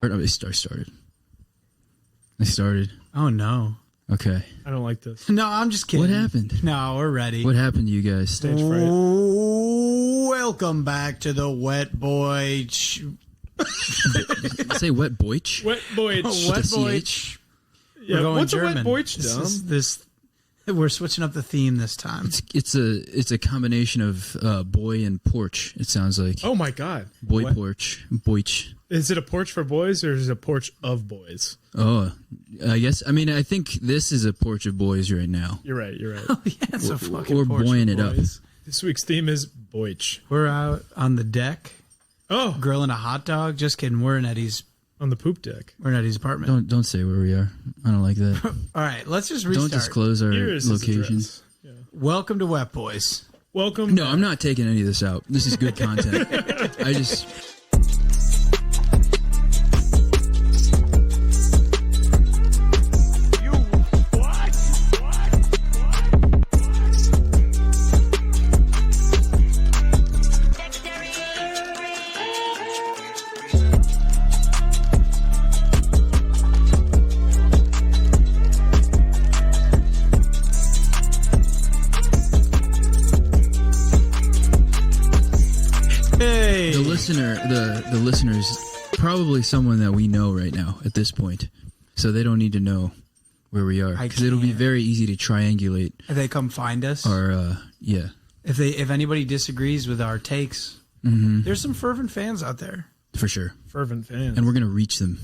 I started. Oh, no. Okay. I don't like this. No, I'm just kidding. What happened? No, we're ready. What happened to you guys? Stage fright. Welcome back to the Wet Boy. Say wet boich? Wet boy. Wet Boy. Yeah, We're going what's German. a wet boich, Dom? We're switching up the theme this time. It's a combination of boy and porch. It sounds like Oh my god. boy What? porch, boich. Is it a porch for boys or is it a porch of boys? Oh, I guess. I mean, I think this is a porch of boys right now. You're right. You're right. Oh, yeah, it's a fucking We're porch buoying for it up. boys. This week's theme is boich. We're out on the deck Oh, grilling a hot dog. Just kidding. We're in Eddie's on the poop deck. apartment. Don't say where we are. I don't like that. All right, let's just restart. Don't disclose our Here is his location. address. Yeah. Welcome to Wet Boys. Welcome. No, I'm not taking any of this out. This is good content. I just. Hey. The listeners, probably someone that we know right now at this point, so they don't need to know where we are because it'll be can't. very easy to triangulate If they come find us, our. Yeah, if anybody disagrees with our takes, there's some fervent fans out there. for sure, Fervent fans. and we're gonna reach them.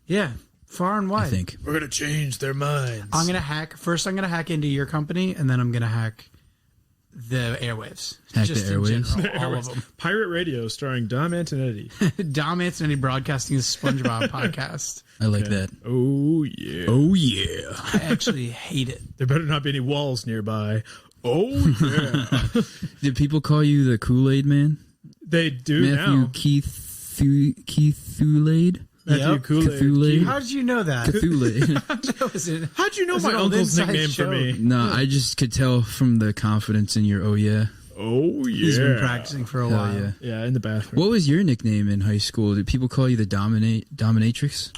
Yeah, far and wide. I think. We're gonna change their minds. I'm gonna hack into your company, and then I'm gonna hack the airwaves. Hack Just the in airwaves? general, all of them. Pirate Radio starring Dom Antonetti. Dom Antonetti Broadcasting's Spongebob podcast. I like that. Oh yeah. Oh yeah. I actually hate it. There better not be any walls nearby. Oh yeah. Did people call you the Kool-Aid Man? They do Matthew now. Keith-Thulade? Matthew Yep. Kool-Aid. Cthulhu. How did you know that? Cthulhu. That was it. How'd you know It's my an old uncle's inside nickname for joke. me? No, I just could tell from the confidence in your oh yeah. Oh yeah. He's been practicing for a Hell while. yeah. Yeah, in the bathroom. What was your nickname in high school? Did people call you the Dominatrix?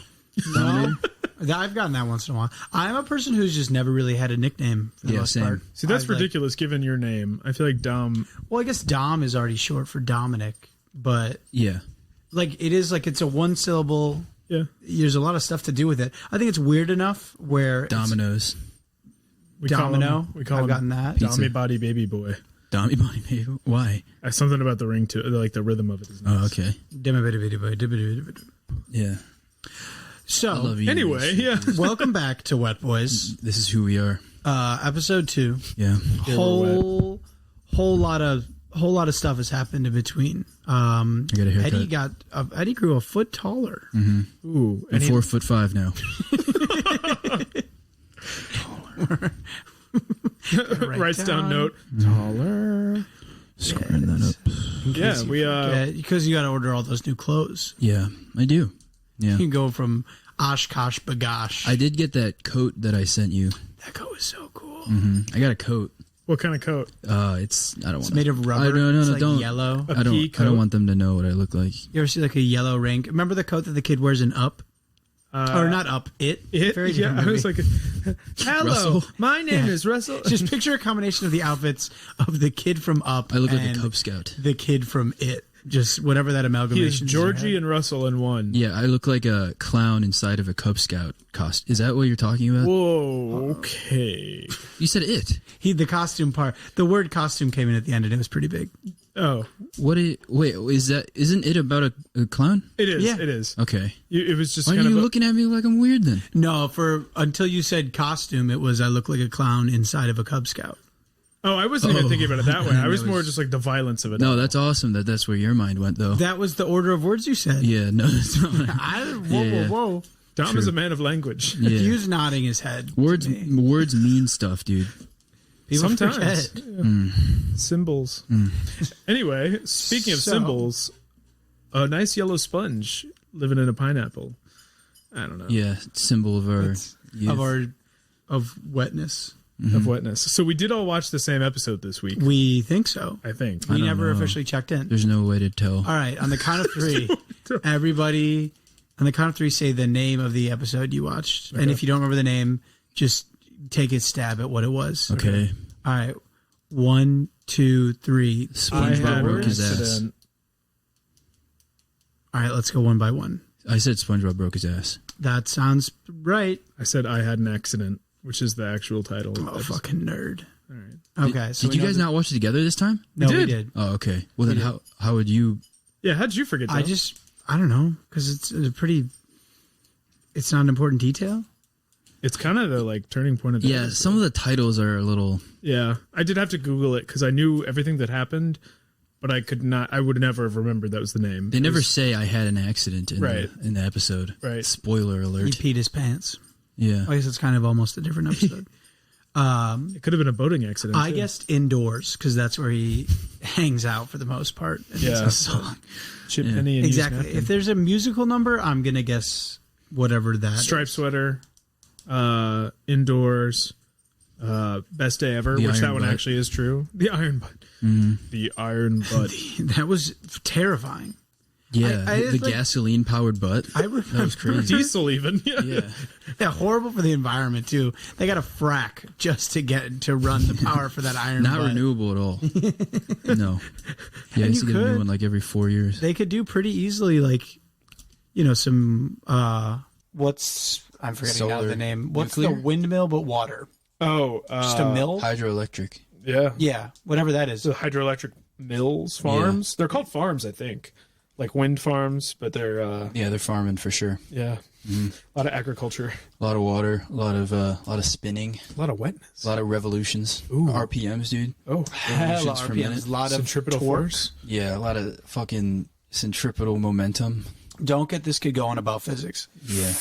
No, I've gotten that once in a while. I'm a person who's just never really had a nickname for the Yeah, most same. part. See, that's I, like- ridiculous given your name. I feel like Dom. well, I guess Dom is already short for Dominic, but Yeah. like it is like it's a one syllable. Yeah. There's a lot of stuff to do with it. I think it's weird enough where it's Dominoes. We Domino. We call I've him gotten that. Pizza. Dommy Body Baby Boy. Dommy Body Baby. Why? Something about the ring to like the rhythm of it is nice. Oh, okay. Yeah. I So love you. Anyway, yeah. welcome back to Wet Boys, This is who we are. episode 2. Yeah. Whole lot of stuff has happened in between. I got a haircut. Eddie grew a foot taller. Ooh. I'm 4'5" now. Writes down note. Taller. Squaring that up. Yeah, we Because you got to order all those new clothes. Yeah, I do. Yeah. You can go from Oshkosh Bagosh. I did get that coat that I sent you. That coat was so cool. I got a coat. What kind of coat? I don't It's want made of rubber. No, it's like don't. yellow. A I pea don't coat? want them to know what I look like. You ever see like a yellow ring? Remember the coat that the kid wears in Up? Or not Up, It? Very yeah, different I was movie. like, hello, Russell? my name is Russell. Just picture a combination of the outfits of the kid from Up I look like and a Cub Scout. the kid from It. Just whatever that He amalgamation is is in Georgie your head. and Russell in one. Yeah, I look like a clown inside of a Cub Scout costume. Is that what you're talking about? Whoa, okay. You said it. The costume part. The word costume came in at the end and it was pretty big. Oh, Wait, isn't it about a clown? it is. Yeah. It is. Okay. It was just Why are kind you of looking at me like I'm weird then? No, until you said costume, it was I look like a clown inside of a Cub Scout. Oh, I wasn't even thinking about it that way. I was It more was- just like the violence of it. No, that's awesome that's where your mind went though. That was the order of words you said. Yeah, no, that's not. Whoa. Dom is a man of language. Yeah. Hugh's nodding his head. Words mean stuff, dude. People Sometimes. forget. Symbols. Anyway, speaking of So- symbols, a nice yellow sponge living in a pineapple. I don't know. Yeah, symbol of our youth. Of wetness. Of wetness. So we did all watch the same episode this week, We think so. I think. We don't never know. officially checked in. There's no way to tell. All right, on the count of 3, everybody On the count of 3, say the name of the episode you watched. Okay. And if you don't remember the name, just take a stab at what it was. Okay. All right. 1, 2, 3. SpongeBob broke his ass. All right, let's go one by one. I said SpongeBob broke his ass. That sounds right. I said I had an accident, which is the actual title. Oh, fucking nerd. All right. Okay. Did you guys not watch it together this time? No, we did. did. Oh, okay. Well, then We did. how would you? Yeah, how'd you forget that? I don't know, because it's a pretty, it's not an important detail. It's kind of the like turning point of the Yeah, episode. some of the titles are a little. Yeah, I did have to Google it because I knew everything that happened, but I could not. I would never have remembered that was the name. They never say I had an accident in Right. the episode. Right. Spoiler He alert. peed his pants. Yeah. I guess it's kind of almost a different episode. It could have been a boating accident. I too. guessed indoors because that's where he hangs out for the most part. in Yeah. this song. Chip Yeah. Penny and Exactly. Used Napkin. If there's a musical number, I'm gonna guess whatever that. Striped sweater, indoors, best day ever, The which that iron one butt. actually is true. The iron butt. The iron butt. That was terrifying. Yeah. I the like- gasoline powered butt. I remember That was crazy. Diesel even. Yeah. Yeah. Yeah, horrible for the environment too. They got a frack just to get to run the power for that iron. Not butt. renewable at all. No. Yeah, I And used to you get a could. new one like every 4 years. They could do pretty easily, like, some. What's I'm forgetting now Solar. the name. What's Nuclear? the windmill but water? Oh, Just a mill. Hydroelectric. yeah. Yeah, whatever that is. The hydroelectric mills, farms. They're called farms, I think. Like wind farms, but they're Yeah, they're farming for sure. yeah, a lot of agriculture, A lot of water, a lot of spinning, a lot of wetness. a lot of revolutions. Ooh. RPMs, dude. Oh, Hell, Revolutions per minute. RPMs, a lot of centripetal torque. force. Yeah, a lot of fucking centripetal momentum. Don't get this kid going about physics. Yeah.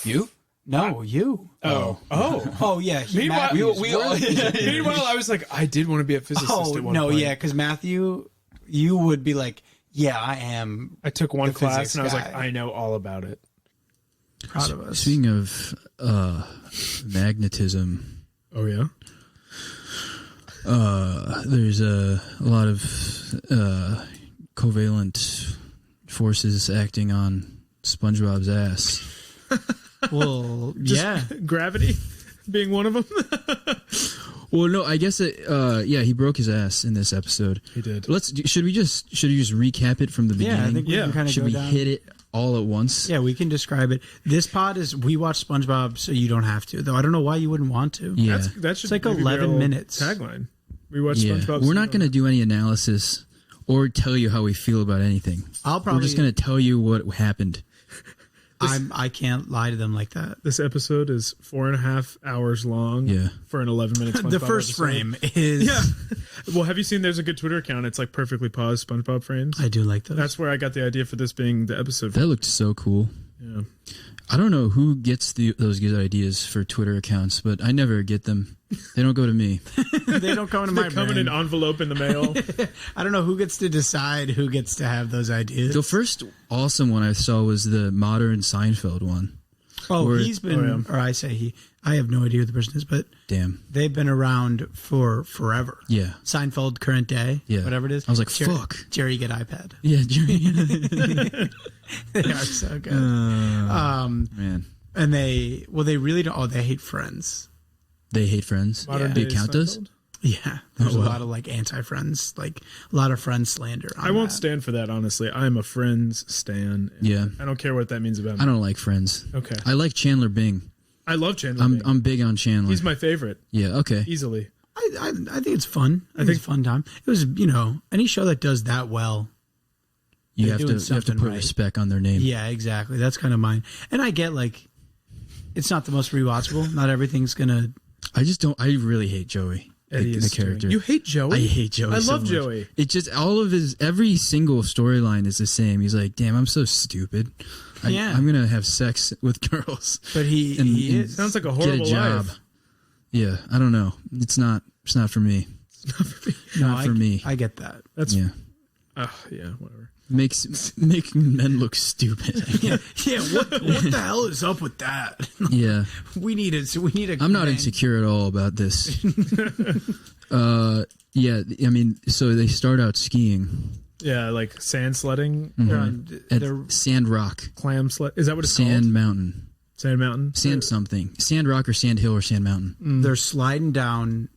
You? No, you. Oh, Oh yeah. Meanwhile, Matthew's meanwhile, I was like, I did want to be a physicist. Oh at one no, point. yeah, because Matthew, you would be like, yeah, I am I took one The class physics and I was like, guy. I know all about it. proud of us. Speaking of magnetism, Oh yeah. there's a lot of covalent forces acting on SpongeBob's ass. Well, yeah. Gravity being one of them. Well, no, I guess yeah, he broke his ass in this episode. He did. Should you just recap it from the beginning? Yeah, I think we Yeah. can kind of Should go we down. hit it all at once? Yeah, we can describe it. This pod is we watch SpongeBob, so you don't have to. Though I don't know why you wouldn't want to. Yeah. That should It's like maybe be our 11 little minutes. Tagline. We watch Yeah. SpongeBob. We're not going to do any analysis or tell you how we feel about anything. I'll probably. We're just going to tell you what happened. I can't lie to them like that. This episode is 4.5 hours long. Yeah. For an 11-minute SpongeBob The first episode. frame is. Yeah. Well, have you seen? There's a good Twitter account. It's like perfectly paused SpongeBob frames. I do like those. That's where I got the idea for this being the episode. That looked so cool. Yeah. I don't know who gets those good ideas for Twitter accounts, but I never get them. They don't go to me. They don't come into my They come in brain. an envelope in the mail. I don't know who gets to decide who gets to have those ideas. The first awesome one I saw was the modern Seinfeld one. He's been, or I say he. I have no idea who the person is, but Damn. they've been around for forever. Yeah. Seinfeld, current day, Yeah. whatever it is. I was like, fuck. Jerry, get iPad. Yeah, Jerry. They are so good. Man. And they really don't. Oh, they hate Friends. They hate Friends. Modern The day account does? Seinfeld? Yeah, there's Oh, a wow. lot of like anti-Friends, like a lot of Friends slander. I won't stand for that, honestly. I'm a Friends stan. and Yeah. I don't care what that means about me. I don't like Friends. Okay. I like Chandler Bing. I love Chandler. I'm Bing. I'm big on Chandler. He's my favorite, Yeah, okay. easily. I think it's fun. I think it's a fun time. It was, any show that does that well. You they're have to doing something put right. respect on their name. Yeah, exactly. That's kind of mine. And I get like, it's not the most rewatchable. Not everything's gonna. I just don't. I really hate Joey, Eddie the is character. doing- You hate Joey? I hate Joey. I so love much. Joey. It just every single storyline is the same. He's like, damn, I'm so stupid. Yeah. I'm gonna have sex with girls. But he And- he and is. Sounds like a Get a horrible job. life. Yeah, I don't know. It's not for me. Not for me. I get that. That's Yeah, yeah, whatever. make men look stupid. Yeah. What the hell is up with that? Yeah, We need a. I'm not insecure at all about this. Yeah, I mean, so they start out skiing, Yeah, like sand sledding, At Sand Rock. clam sled. Is that what it's Sand called? Mountain. Sand Mountain. Sand something. Sand Rock or Sand Hill or Sand Mountain. They're sliding down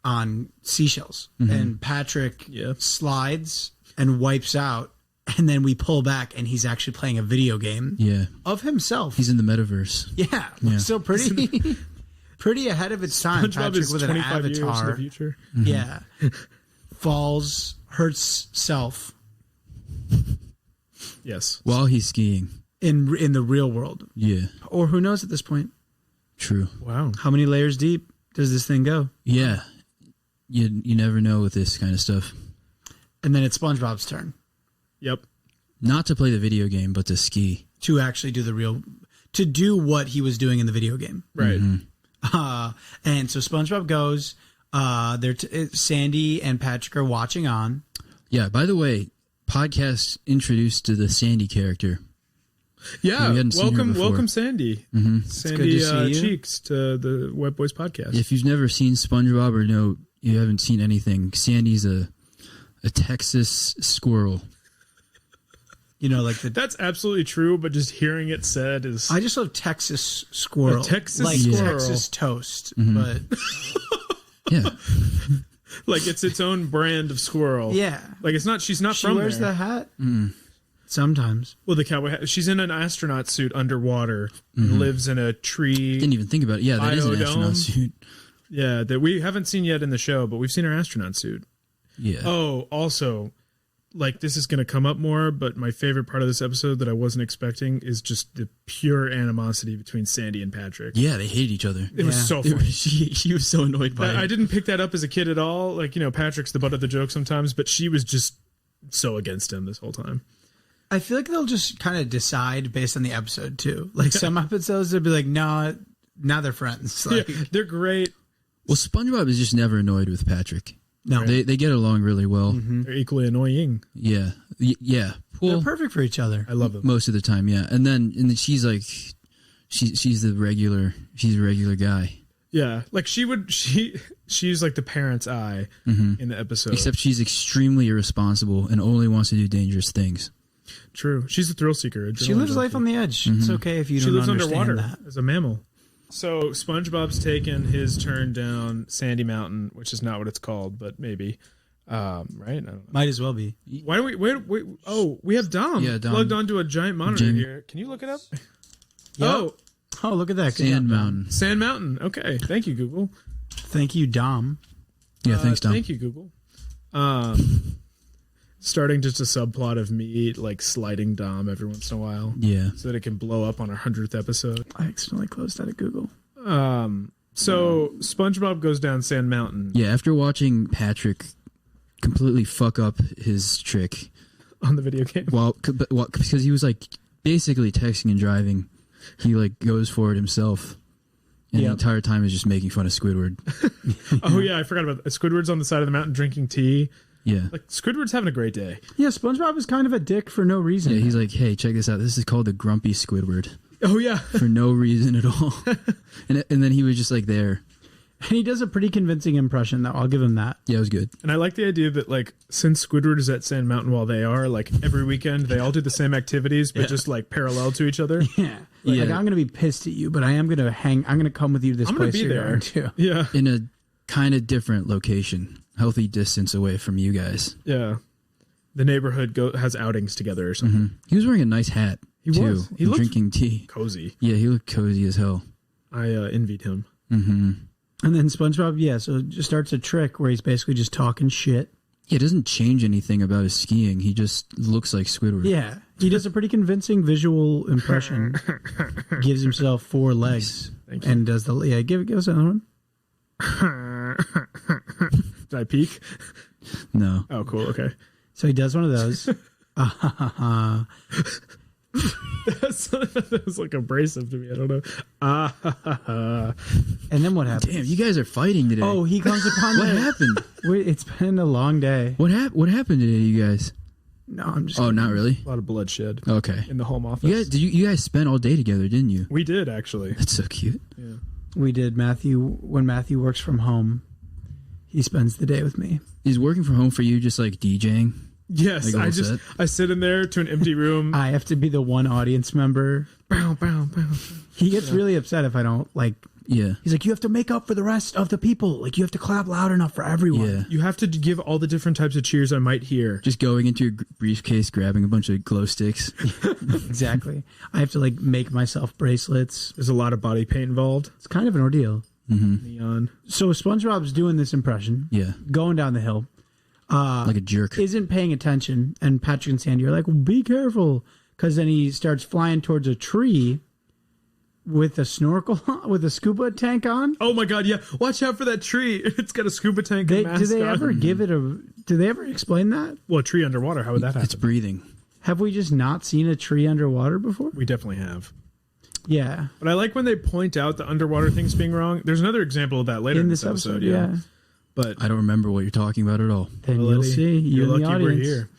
on seashells, and Patrick slides and wipes out, and then we pull back, and he's actually playing a video game Yeah. of himself. He's in the metaverse. Yeah. So pretty, pretty ahead of its time. SpongeBob Patrick is with an 25 years in the avatar. future. Yeah. Falls, hurts self Yes. While he's skiing. in the real world, Yeah. or who knows at this point? True. Wow. How many layers deep does this thing go? Yeah. You never know with this kind of stuff. And then it's SpongeBob's turn Yep. Not to play the video game, but to ski. to actually to do what he was doing in the video game. Right. And so SpongeBob goes. Sandy and Patrick are watching on. Yeah. By the way, podcast introduced to the Sandy character. Yeah. We hadn't seen her before. Welcome, Sandy. good Sandy to see you. Cheeks to the Web Boys podcast. If you've never seen SpongeBob or you haven't seen anything, Sandy's a Texas squirrel. You know, like That's absolutely true, but just hearing it said is I just love Texas squirrel. A Texas like squirrel. Texas toast, but Yeah. like it's its own brand of squirrel. yeah. Like it's not. She's not She from wears there. the hat. Sometimes. Well, the cowboy hat. She's in an astronaut suit underwater and lives in a tree. Didn't even think about it. Yeah, that is an Biodome. astronaut suit. Yeah, that we haven't seen yet in the show, but we've seen her astronaut suit. Yeah. Oh, also, like this is going to come up more, but my favorite part of this episode that I wasn't expecting is just the pure animosity between Sandy and Patrick. Yeah, they hated each other. It was Yeah. so funny. She was so annoyed by I it. didn't pick that up as a kid at all. Like, Patrick's the butt of the joke sometimes, but she was just so against him this whole time. I feel like they'll just kind of decide based on the episode too. Like some episodes they'll be like, no, now they're friends. Like, Yeah, they're great. Well, SpongeBob is just never annoyed with Patrick. no, They get along really well. They're equally annoying. Yeah. Yeah. they're Well, perfect for each other. I love them. most of the time, yeah. And then she's like she's a regular guy. Yeah, like she's like the parent's eye in the episode. Except she's extremely irresponsible and only wants to do dangerous things. True, she's a thrill seeker. She lives life on the edge. It's okay if you She don't lives understand underwater that. as a mammal. So SpongeBob's taken his turn down Sandy Mountain, which is not what it's called, but maybe. Right? I don't know. Might as well be. Why do we wait? Oh, we have Dom, Yeah, Dom. plugged onto a giant monitor here. Can you look it up? Yep. Oh, look at that. Good Sand job, Dom. Mountain. Sand Mountain. Okay, thank you, Google. Thank you, Dom. Yeah, thanks, Dom. Thank you, Google. Starting just a subplot of me like sliding Dom every once in a while, Yeah. so that it can blow up on our 100th episode. I accidentally closed out of Google. So SpongeBob goes down Sand Mountain Yeah, after watching Patrick completely fuck up his trick on the video game. because he was like basically texting and driving, he like goes for it himself. And the entire time is just making fun of Squidward. Oh yeah, I forgot about that. Squidward's on the side of the mountain drinking tea. Yeah. Like Squidward's having a great day. Yeah, SpongeBob is kind of a dick for no reason. Yeah, he's like, hey, check this out. This is called the grumpy Squidward. Oh yeah. For no reason at all. and then he was just like there. And he does a pretty convincing impression, though. I'll give him that. Yeah, it was good. And I like the idea that like since Squidward is at Sand Mountain while they are, like every weekend they all do the same activities but just like parallel to each other. Yeah. Like, I'm going to be pissed at you, but I am going to I'm going to come with you to this I'm gonna place be you're there. going to. Yeah. In a kind of different location. Healthy distance away from you guys. Yeah. The neighborhood has outings together or something. He was wearing a nice hat, He too. was. He and looked drinking tea. cozy. Yeah, he looked cozy as hell. I envied him. Mm-hmm. And then SpongeBob, so it just starts a trick where he's basically just talking shit. Yeah, it doesn't change anything about his skiing. He just looks like Squidward. Yeah. He does a pretty convincing visual impression. Gives himself 4 legs. Thank you. And does the... Yeah, give us another one. Did I peek? No. Oh, cool. Okay. So he does one of those. That was like abrasive to me. I don't know. And then what happens? Damn, you guys are fighting today. Oh, he comes upon what happened? Wait, it's been a long day. What happened today, you guys? No, I'm just... Oh, not really? A lot of bloodshed Okay. in the home office. You guys spent all day together, didn't you? We did actually. That's so cute. Yeah. We did. When Matthew works from home, he spends the day with me. He's working from home for you, just like DJing? Yes, Like I sit in there to an empty room. I have to be the one audience member. Bow, bow, bow. He gets really upset if I don't like. Yeah. He's like, you have to make up for the rest of the people. Like, you have to clap loud enough for everyone. Yeah. You have to give all the different types of cheers I might hear. Just going into your briefcase, grabbing a bunch of glow sticks. Exactly. I have to like make myself bracelets. There's a lot of body paint involved. It's kind of an ordeal. Neon. So SpongeBob's doing this impression. Yeah. Going down the hill. Like a jerk. Isn't paying attention. And Patrick and Sandy are like, well, be careful. Because then he starts flying towards a tree with a snorkel, with a scuba tank on. Oh my god, yeah. Watch out for that tree. It's got a scuba tank and mask Do they on. ever give it a... Do they ever explain that? Well, a tree underwater, how would that happen? It's breathing. Have we just not seen a tree underwater before? We definitely have. Yeah. But I like when they point out the underwater things being wrong. There's another example of that later in this episode. Yeah. But I don't remember what you're talking about at all. Then you'll see. You're You in the lucky we're audience. here.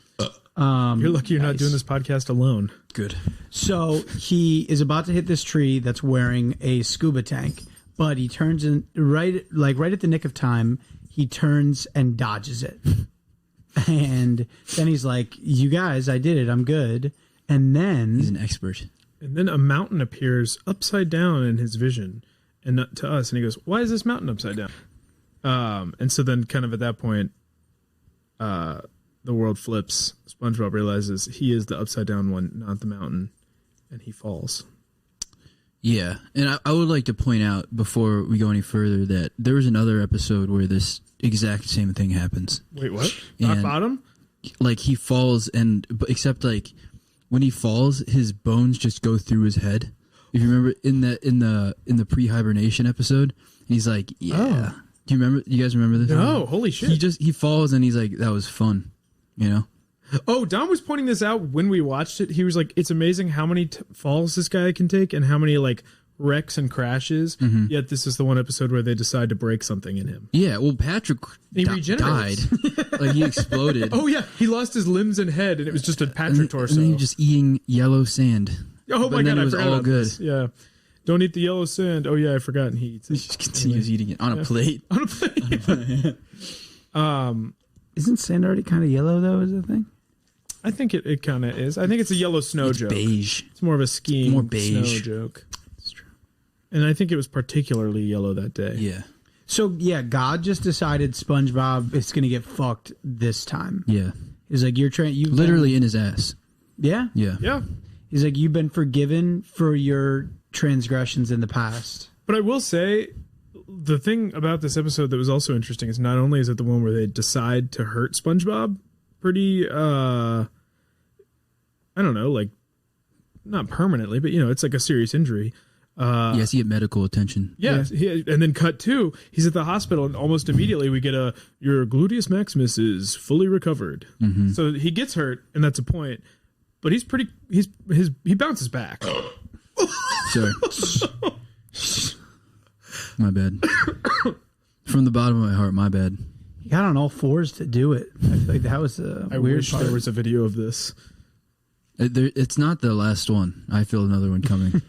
You're lucky you're not doing this podcast alone. Good. So he is about to hit this tree that's wearing a scuba tank, but he turns in right at the nick of time. He turns and dodges it, and then he's like, "You guys, I did it. I'm good." And then He's an expert. And then a mountain appears upside down in his vision, and not to us. And he goes, "Why is this mountain upside down?" And so then, kind of at that point, the world flips. SpongeBob realizes he is the upside down one, not the mountain, and he falls. Yeah. And I would like to point out before we go any further that there was another episode where this exact same thing happens. Wait, what? Rock And- bottom? Like he falls except like when he falls, his bones just go through his head. If you remember in the pre-hibernation episode, and he's like, yeah. Do you remember? You guys remember this? No, holy shit. He falls and he's like, that was fun. You know? Oh, Don was pointing this out when we watched it. He was like, it's amazing how many falls this guy can take and how many like wrecks and crashes. Yet this is the one episode where they decide to break something in him. Yeah, well, Patrick He died. regenerates. Like he exploded. Oh yeah, he lost his limbs and head, and it was just a Patrick and torso. then he was just eating yellow sand. Oh But my then god, it I was forgot all about good. this. Yeah, don't eat the yellow sand. Oh yeah, I forgot. And he eats He it. just continues eating it on a plate. On a plate. isn't sand already kind of yellow though? Is the thing? I think it kind of is. I think it's a yellow snow It's joke. beige. It's more of a skiing More beige. snow joke. It's true. And I think it was particularly yellow that day. Yeah. So yeah, God just decided SpongeBob is going to get fucked this time. Yeah. He's like, you're trying. You Literally in his ass. Yeah. Yeah. Yeah. He's like, you've been forgiven for your transgressions in the past. But I will say, the thing about this episode that was also interesting is not only is it the one where they decide to hurt SpongeBob pretty, I don't know, like, not permanently, but, you know, it's like a serious injury. Yes, he get medical attention. Yeah. And then cut two, he's at the hospital, and almost immediately we get your gluteus maximus is fully recovered. So he gets hurt, and that's a point. But he bounces back. Sorry. My bad. From the bottom of my heart, my bad. He got on all fours to do it. I feel like that was a I weird wish part. there was a video of this. It's not the last one. I feel another one coming.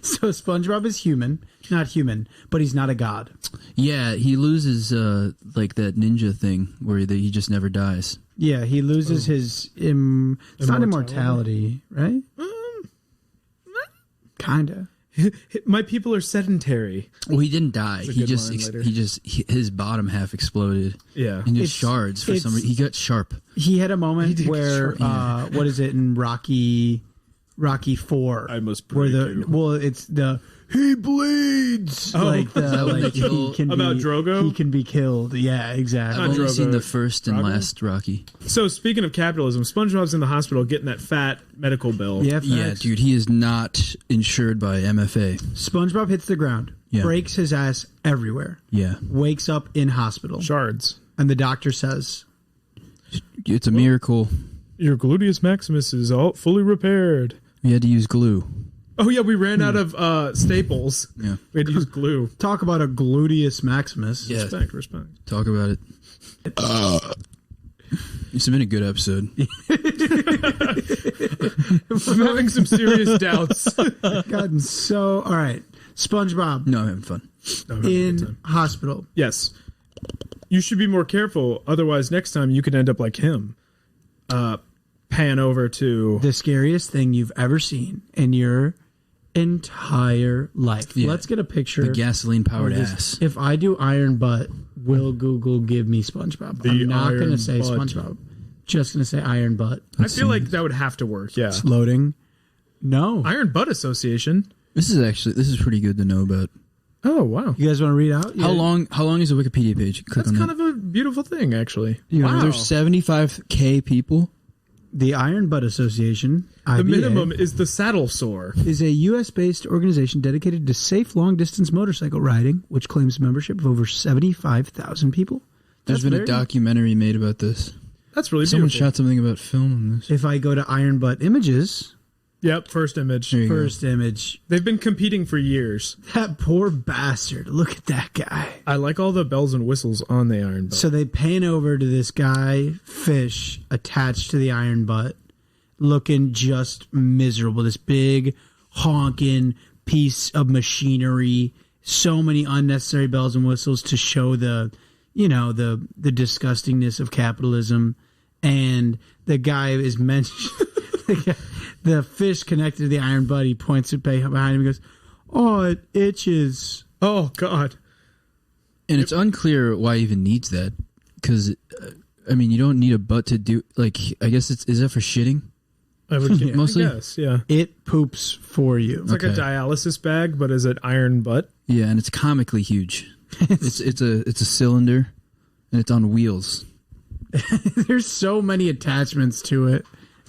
So SpongeBob is human, not human, but he's not a god. Yeah, he loses like that ninja thing where he just never dies. Yeah, he loses his it's not immortality, right? Kinda. My people are sedentary. Well, he didn't die. a He good line later. his bottom half exploded. Yeah. And just It's- shards for some reason. He got sharp. He had a moment He did get where short, what is it in Rocky 4? I must where break you. it's the he bleeds like the that when like they kill- he can About be, Drogo? He can be killed. Yeah, exactly. I've only Drogo. seen the first and Drago? last Rocky. So speaking of capitalism, SpongeBob's in the hospital getting that fat medical bill. Yeah, Yeah, facts. dude, he is not insured by MFA. SpongeBob hits the ground, Yeah. breaks his ass everywhere, Yeah, wakes up in hospital, Shards. and the doctor says, it's a miracle. Your gluteus maximus is all fully repaired. We had to use glue. Oh yeah, we ran out of staples. Yeah, We had to use glue. "Talk about a gluteus maximus." Yeah. Respect. talk about it. It's been a good episode. I'm having some serious doubts. Gotten so all right. SpongeBob No, I'm having fun. I'm having a good in time. hospital. Yes. You should be more careful, otherwise next time you could end up like him. pan over to the scariest thing you've ever seen in your entire life. Yeah. Let's get a picture. The gasoline-powered of this. ass. If I do iron butt, will Google give me SpongeBob? I'm not going to say butt. SpongeBob. Just going to say iron butt. I feel like that would have to work. Yeah. It's loading. No. Iron Butt Association. This is pretty good to know about. Oh wow. You guys want to read out? How long is the Wikipedia page? Click That's on kind that. of a beautiful thing, actually. Wow. There's 75K people. The Iron Butt Association, The IBA, minimum is the saddle sore. is a U.S.-based organization dedicated to safe long-distance motorcycle riding, which claims membership of over 75,000 people. There's been a documentary made about this. That's really Someone beautiful. shot something about film on this. If I go to Iron Butt Images, Yep, first image. There you go. first image, They've been competing for years. that poor bastard. Look at that guy. I like all the bells and whistles on the Iron Butt. So they pan over to this guy, fish, attached to the Iron Butt, looking just miserable. This big, honking piece of machinery. So many unnecessary bells and whistles to show the disgustingness of capitalism. And the guy is mentioned... The fish connected to the Iron Butt, he points it behind him and goes, "Oh, it itches." Oh God. And it's unclear why he even needs that. Because, you don't need a butt to do... Like, I guess is that for shitting? I would Mostly? I guess, yeah. It poops for you. It's like a Okay. dialysis bag, but is it iron butt? Yeah, and it's comically huge. it's a cylinder, and it's on wheels. There's so many attachments to it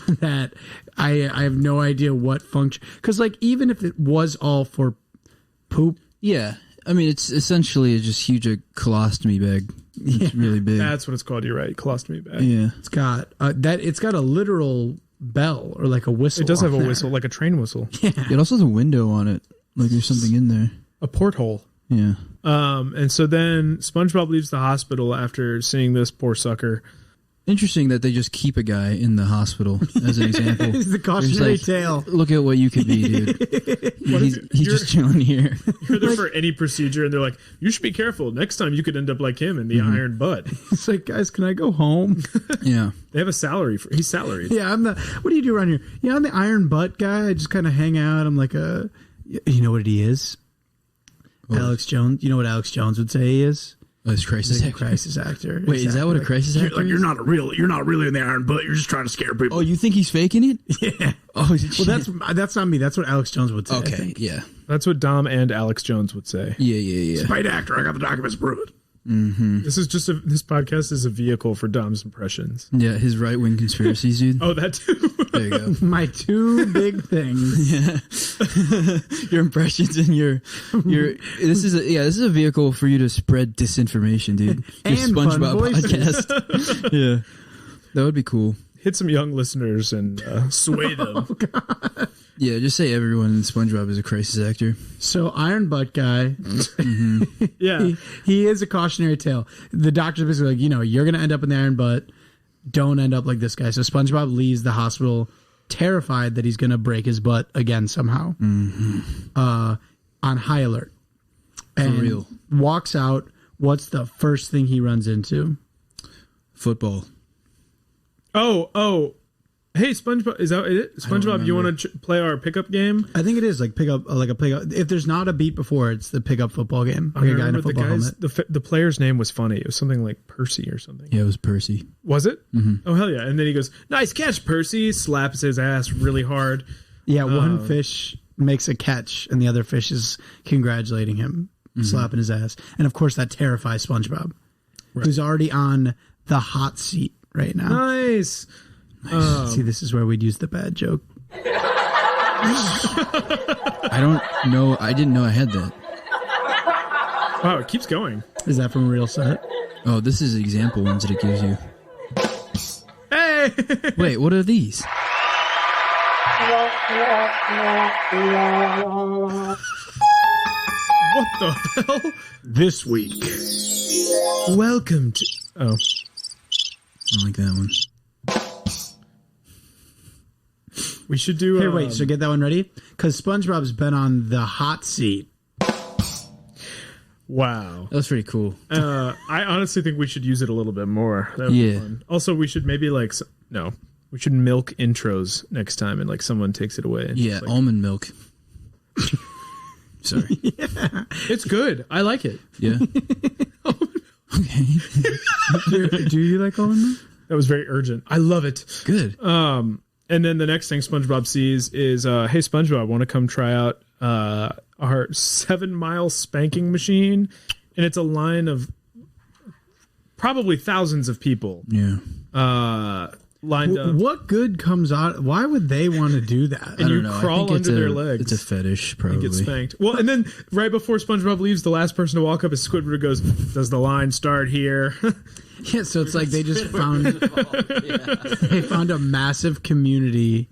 that I have no idea what function. Because, like, even if it was all for poop, Yeah, it's essentially just huge a colostomy bag. It's really big. That's what it's called. You're right. Colostomy bag. Yeah. it's got it's got a literal bell or like a whistle. It does have a on there. whistle, like a train whistle. It also has a window on it. Like there's something in there. A porthole. Yeah. And so then SpongeBob leaves the hospital after seeing this poor sucker. Interesting that they just keep a guy in the hospital as an example. It's the cautionary tale. Look at what you could be, dude. he's just chilling here. You're there for any procedure, and they're like, "You should be careful. Next time, you could end up like him in the iron butt." It's like, guys, can I go home? Yeah. They have a salary for. He's salaried. Yeah, what do you do around here? Yeah, I'm the Iron Butt guy. I just kind of hang out. I'm like you know what he is? What? Alex Jones. You know what Alex Jones would say he is? Oh, it's crisis He's a actor. crisis actor. Wait, is that what a crisis actor is? You're not really in the Iron Butt. You're just trying to scare people. Oh, you think he's faking it? Yeah. Oh, Well, that's not me. That's what Alex Jones would say. I okay. think. Yeah. That's what Dom and Alex Jones would say. Yeah. Great actor. I got the documents to prove it. This is just this podcast is a vehicle for Dom's impressions. Yeah, his right-wing conspiracies, dude. Oh, that too. There you go. My two big things. Yeah. Your impressions and your this is a vehicle for you to spread disinformation, dude. Your And fun SpongeBob voices. podcast. Yeah. That would be cool. Hit some young listeners and sway them. Yeah, just say everyone in SpongeBob is a crisis actor. So Iron Butt guy, Yeah. he is a cautionary tale. The doctor's basically like, you're going to end up in the Iron Butt. Don't end up like this guy. So SpongeBob leaves the hospital terrified that he's going to break his butt again somehow. On high alert. And real. walks out. What's the first thing he runs into? Football. Oh. Hey, SpongeBob, is that it? SpongeBob, you want to play our pickup game? I think it is like pickup. If there's not a beat before, it's the pickup football game. I Like a guy in a remember the football guy's helmet. the player's name was funny. It was something like Percy or something. Yeah, it was Percy. Was it? Mm-hmm. Oh hell yeah! And then he goes, "Nice catch, Percy!" Slaps his ass really hard. Yeah, one fish makes a catch, and the other fish is congratulating him, slapping his ass. And of course, that terrifies SpongeBob, who's already on the hot seat right now. Nice. See, this is where we'd use the bad joke. I don't know. I didn't know I had that. Wow, it keeps going. Is that from a real set? Oh, this is example ones that it gives you. Hey! Wait, what are these? What the hell? This week. Welcome to. Oh, I don't like that one. we should do. Here, wait. So get that one ready, because SpongeBob's been on the hot seat. Wow. That was pretty cool. I honestly think we should use it a little bit more. That would be Yeah. fun. Also, we should maybe like No. We should milk intros next time and like someone takes it away. Yeah, like, almond milk. Sorry. Yeah. it's good. I like it. Yeah. Okay. Do you like almond milk? That was very urgent. I love it. Good. And then the next thing SpongeBob sees is, hey, SpongeBob, want to come try out our 7-mile spanking machine? And it's a line of probably thousands of people. Yeah. Lined up. What good comes out? Why would they want to do that? And you know. crawl under their legs. It's a fetish, probably. And get spanked. Well, and then right before SpongeBob leaves, the last person to walk up is Squidward, who goes, does the line start here? Yeah, so it's like they just found they found a massive community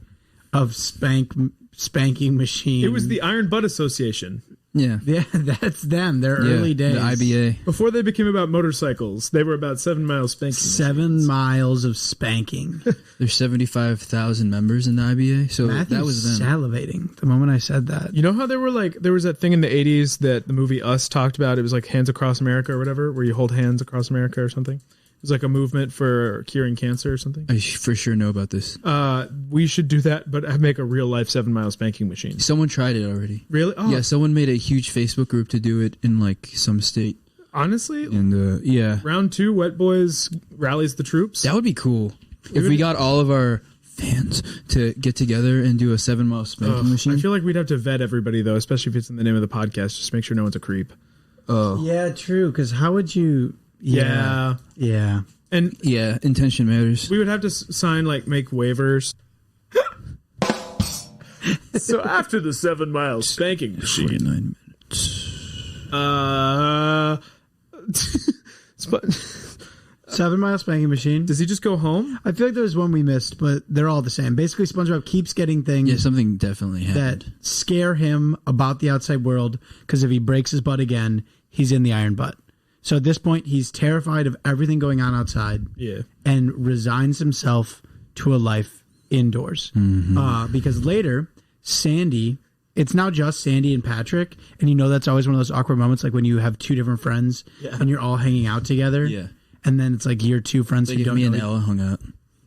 of spanking machines. It was the Iron Butt Association. Yeah. Yeah, that's them. Their early days. The IBA. Before they became about motorcycles, they were about 7 miles spanking. 7 miles of spanking. There's 75,000 members in the IBA, so Matthew's that was them. salivating the moment I said that. You know how there was that thing in the 80s that the movie Us talked about? It was like Hands Across America or whatever, where you hold hands across America or something. It was like a movement for curing cancer or something. I for sure know about this. We should do that, but make a real life 7-mile spanking machine. Someone tried it already. Really? Oh, Yeah, someone made a huge Facebook group to do it in like some state. honestly, And yeah, round 2, Wet Boys rallies the troops. that would be cool. If we got all of our fans to get together and do a 7-mile spanking machine. I feel like we'd have to vet everybody, though, especially if it's in the name of the podcast. Just make sure no one's a creep. Oh. Yeah, true. Because how would you? Yeah. And Yeah, intention matters. we would have to sign, make waivers. So after the 7-mile spanking machine, 49 minutes. 7-mile spanking machine. does he just go home? I feel like there was one we missed, but they're all the same. Basically, SpongeBob keeps getting things Yeah, something definitely that happened. scare him about the outside world, because if he breaks his butt again, he's in the iron butt. So at this point, he's terrified of everything going on outside Yeah. and resigns himself to a life indoors. Because later, Sandy, it's now just Sandy and Patrick, and you know that's always one of those awkward moments, like when you have two different friends and you're all hanging out together. Yeah. And then it's like your two friends Like who if don't me know and Ella hung out.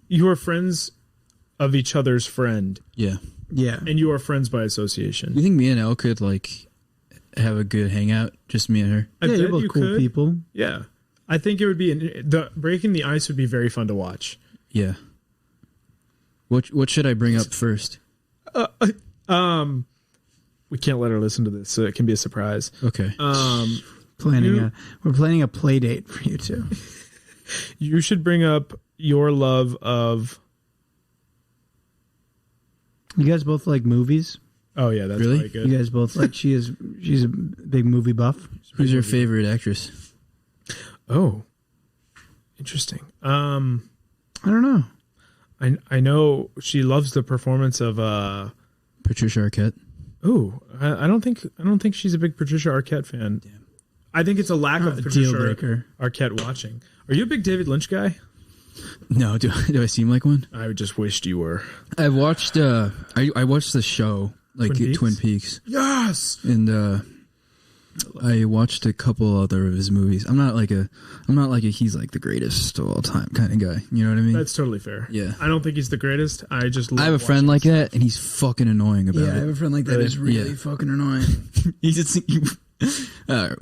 You are friends of each other's friend, Yeah. Yeah. and you are friends by association. You think me and Elle could have a good hangout? Just me and her? I Yeah, bet you're both you cool could. people. Yeah. I think it would be the breaking the ice would be very fun to watch. Yeah. What should I bring up first? We can't let her listen to this, so it can be a surprise. Okay. We're planning a play date for you two. You should bring up your love of. You guys both like movies? Oh yeah, that's Really? probably good. You guys both like she's a big movie buff. Who's your favorite actress? Oh, interesting. I don't know. I know she loves the performance of Patricia Arquette. Oh, I don't think she's a big Patricia Arquette fan. Damn. I think it's a lack of Deal Patricia breaker. Arquette watching. Are you a big David Lynch guy? No, do I seem like one? I just wished you were. I've watched I watched the show Twin Peaks. Yes. And I watched a couple other of his movies. I'm not like a he's like the greatest of all time kind of guy. You know what I mean? That's totally fair. Yeah. I don't think he's the greatest. I have a friend like that, and he's fucking annoying about Yeah, I it. have a friend like that who's really fucking annoying. He's just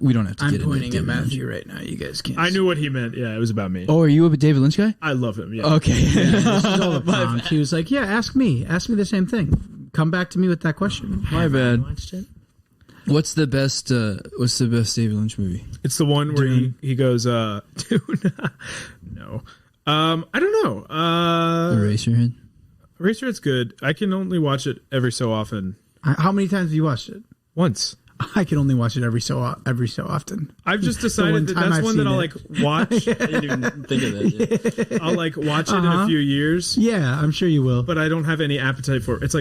we don't have to I'm get into pointing it. at Matthew right now. You guys can't. I knew what he meant. Yeah, it was about me. Oh, are you a David Lynch guy? I love him. Yeah. Okay. This is all a prompt. He was like, "Yeah, ask me the same thing. Come back to me with that question." My bad. Watched it. What's the best David Lynch movie? It's the one where he goes, Dune. No. I don't know. Eraserhead. Eraserhead's good. I can only watch it every so often. How many times have you watched it? Once. I can only watch it every so often. I've just decided that time that's I've one that seen I'll it. watch. I didn't even think of that. Yeah. I'll watch it in a few years, Yeah, I'm sure you will. but I don't have any appetite for it. It's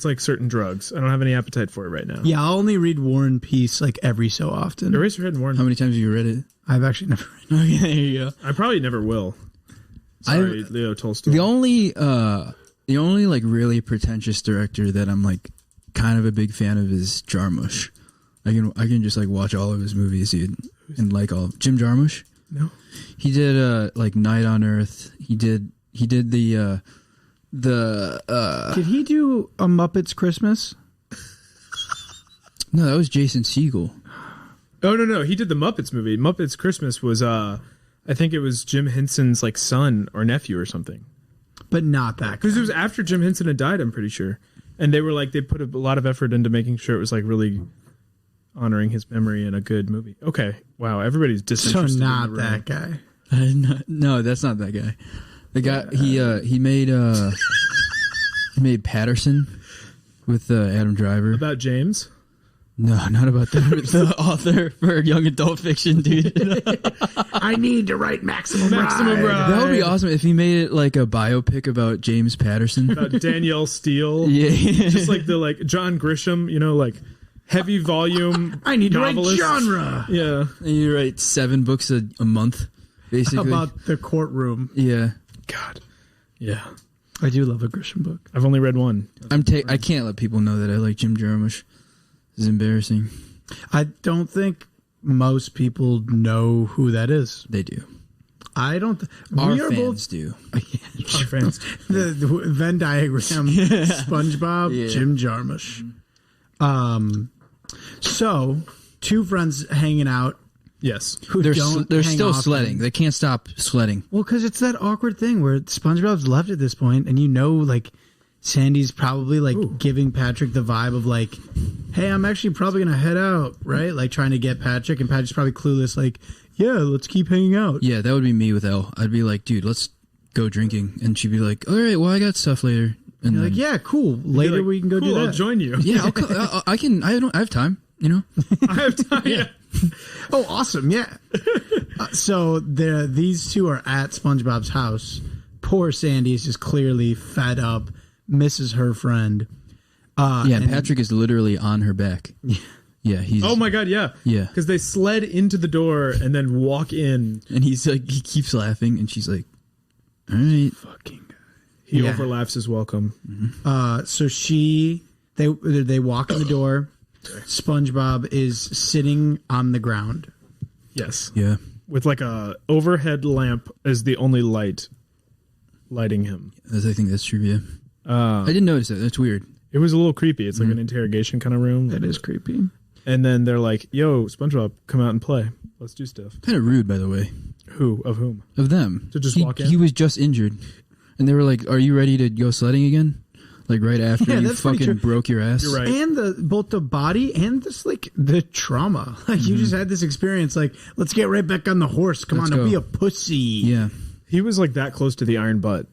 like certain drugs. I don't have any appetite for it right now. Yeah, I'll only read War and Peace every so often. Eraserhead and Warren. How many times have you read it? I've actually never read it. Okay, there you go. I probably never will. Sorry, Leo Tolstoy. The only really pretentious director that I'm kind of a big fan of is Jarmusch. I can just watch all of his movies, dude, and all Jim Jarmusch. No. He did Night on Earth. He He did the Did he do a Muppets Christmas? No, that was Jason Segel. Oh no, he did the Muppets movie. Muppets Christmas was I think it was Jim Henson's like son or nephew or something. But not that. Because it was after Jim Henson had died, I'm pretty sure. And they were like, they put a lot of effort into making sure it was like really honoring his memory in a good movie. Okay, wow, everybody's disinterested. So not in the that guy. No, that's not that guy. The guy he made Patterson with Adam Driver. About James. No, not about the author for young adult fiction, dude. I need to write Maximum Ride. That would be awesome if he made it like a biopic about James Patterson. About Danielle Steele. Yeah. Just like the John Grisham, like heavy volume. I need novelist. to write genre. Yeah. And you write 7 books a month, basically. About the courtroom. Yeah. God. Yeah. I do love a Grisham book. I've only read one. I can't let people know that I like Jim Jarmusch. It's embarrassing. I don't think most people know who that is. They do. I don't. Our fans do. Our fans. The Venn diagram. SpongeBob, Yeah. Jim Jarmusch. So 2 friends hanging out. Yes. Who They're don't they're hang still often. sledding. They can't stop sledding. Well, because it's that awkward thing where SpongeBob's left at this point, and Sandy's probably giving Patrick the vibe of hey, I'm actually probably gonna head out, right? Like trying to get Patrick, and Patrick's probably clueless, yeah, let's keep hanging out. Yeah, that would be me with Elle. I'd be like, dude, let's go drinking, and she'd be like, all right, well, I got stuff later. And You're like, yeah, cool. Later we can go do that. I'll join you. yeah, I have time. I have time. Yeah. Oh, awesome! Yeah. So these 2 are at SpongeBob's house. Poor Sandy is just clearly fed up, misses her friend. And Patrick is literally on her back. Yeah, he's. Oh my God, yeah. Yeah. Because they sled into the door and then walk in. And he's like, he keeps laughing, and she's like, all right. Fucking guy. He overlaps his welcome. Mm-hmm. So they walk in the door. SpongeBob is sitting on the ground. Yes. Yeah. With a overhead lamp as the only light lighting him. I think that's true, yeah. I didn't notice that. That's weird. It was a little creepy. It's like an interrogation kind of room. That is creepy. And then they're like, yo, SpongeBob, come out and play. Let's do stuff. Kind of rude, by the way. Who? Of whom? Of them. To just walk in? He was just injured. And they were like, are you ready to go sledding again? Right after you that's pretty fucking true. broke your ass. You're right. And both the body and this the trauma. You just had this experience. Let's get right back on the horse. Come Let's on, don't go. be a pussy. Yeah. He was that close to the iron butt.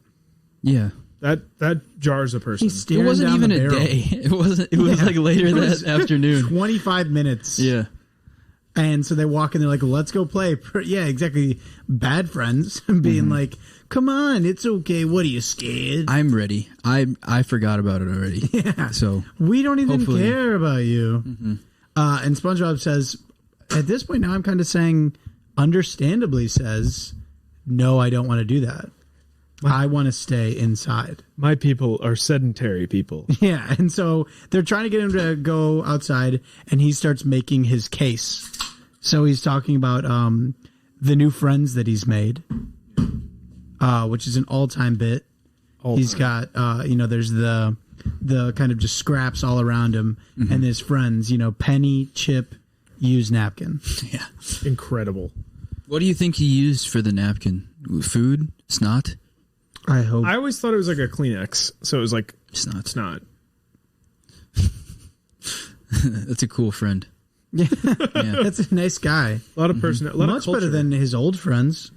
Yeah. That jars a person. He's staring It wasn't down even the a barrel. day. It wasn't. It was later that afternoon. 25 minutes. Yeah. And so they walk in, they're like, let's go play. Yeah, exactly. Bad friends being like, come on, it's okay. What are you, scared? I'm ready. I forgot about it already. Yeah. So We don't even hopefully- care about you. And SpongeBob says, at this point now I'm kind of saying, understandably says, no, I don't want to do that. I want to stay inside. My people are sedentary people. Yeah, and so they're trying to get him to go outside, and he starts making his case. So he's talking about the new friends that he's made, which is an all-time bit. He's got, there's the kind of just scraps all around him, and his friends, Penny, Chip, use napkin. yeah. Incredible. What do you think he used for the napkin? Food? Snot? I hope. I always thought it was like a Kleenex. So it was like Snot. snot. That's a cool friend. Yeah, Yeah. that's a nice guy. A lot of personality. Much better than his old friends.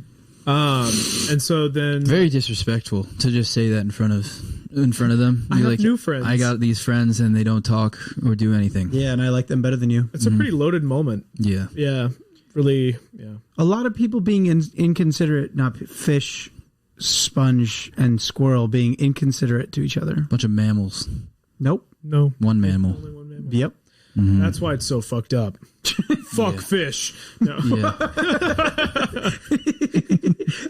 And so then Very disrespectful to just say that in front of them. I Be have new friends. I got these friends and they don't talk or do anything. Yeah, and I like them better than you. it's a pretty loaded moment. Yeah. Yeah. Really. Yeah. A lot of people being inconsiderate, not fish, sponge, and squirrel being inconsiderate to each other. Bunch of mammals. Nope. No. One mammal. Only one mammal. Yep. That's why it's so fucked up. Fuck fish. No. Yeah.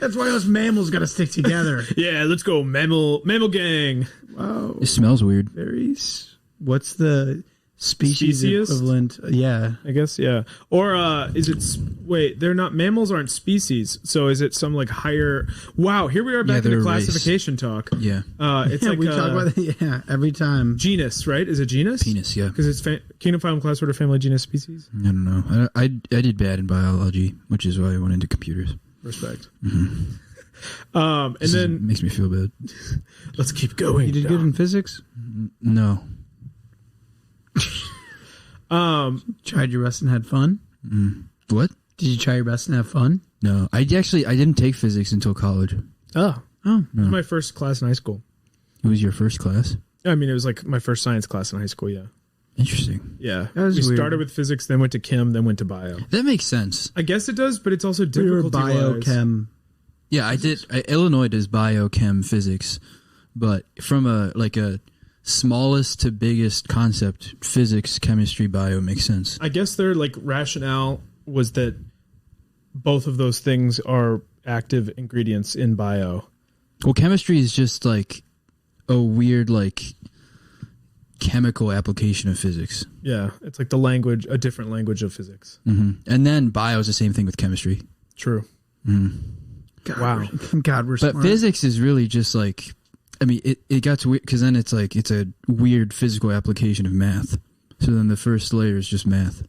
That's why us mammals got to stick together. Yeah, let's go mammal gang. Wow. It smells weird. Very. What's the species Speciest? equivalent. Yeah. I guess, yeah. Or is it? Wait, they're not mammals. Aren't species? So is it some like higher? Wow, here we are back they're into a race. classification talk. Yeah. It's Yeah, like we talk about that every time. genus, right? Is it genus? Penis, yeah. Because it's kingdom, phylum, class, order, family, genus, species. I don't know. I did bad in biology, which is why I went into computers. Respect. Mm-hmm. And then makes me feel bad. let's keep going. You did good in physics? No. Tried your best and had fun? What? Did you try your best and have fun? No. I didn't take physics until college. Oh, Oh. it was my first class in high school. It was your first class? I mean, it was like my first science class in high school. Yeah, Interesting. yeah. That was we weird. started with physics, then went to chem, then went to bio. That makes sense. I guess it does, but it's also We were difficult. biochem. Yeah, Illinois does biochem physics, but from a smallest to biggest concept, physics, chemistry, bio makes sense. I guess their like rationale was that both of those things are active ingredients in bio. Well, chemistry is just like a weird chemical application of physics. Yeah, it's like a different language of physics. Mm-hmm. And then bio is the same thing with chemistry. True. God, Wow. God, we're But smart. physics is really just it got to weird because then it's a weird physical application of math. So then the first layer is just math.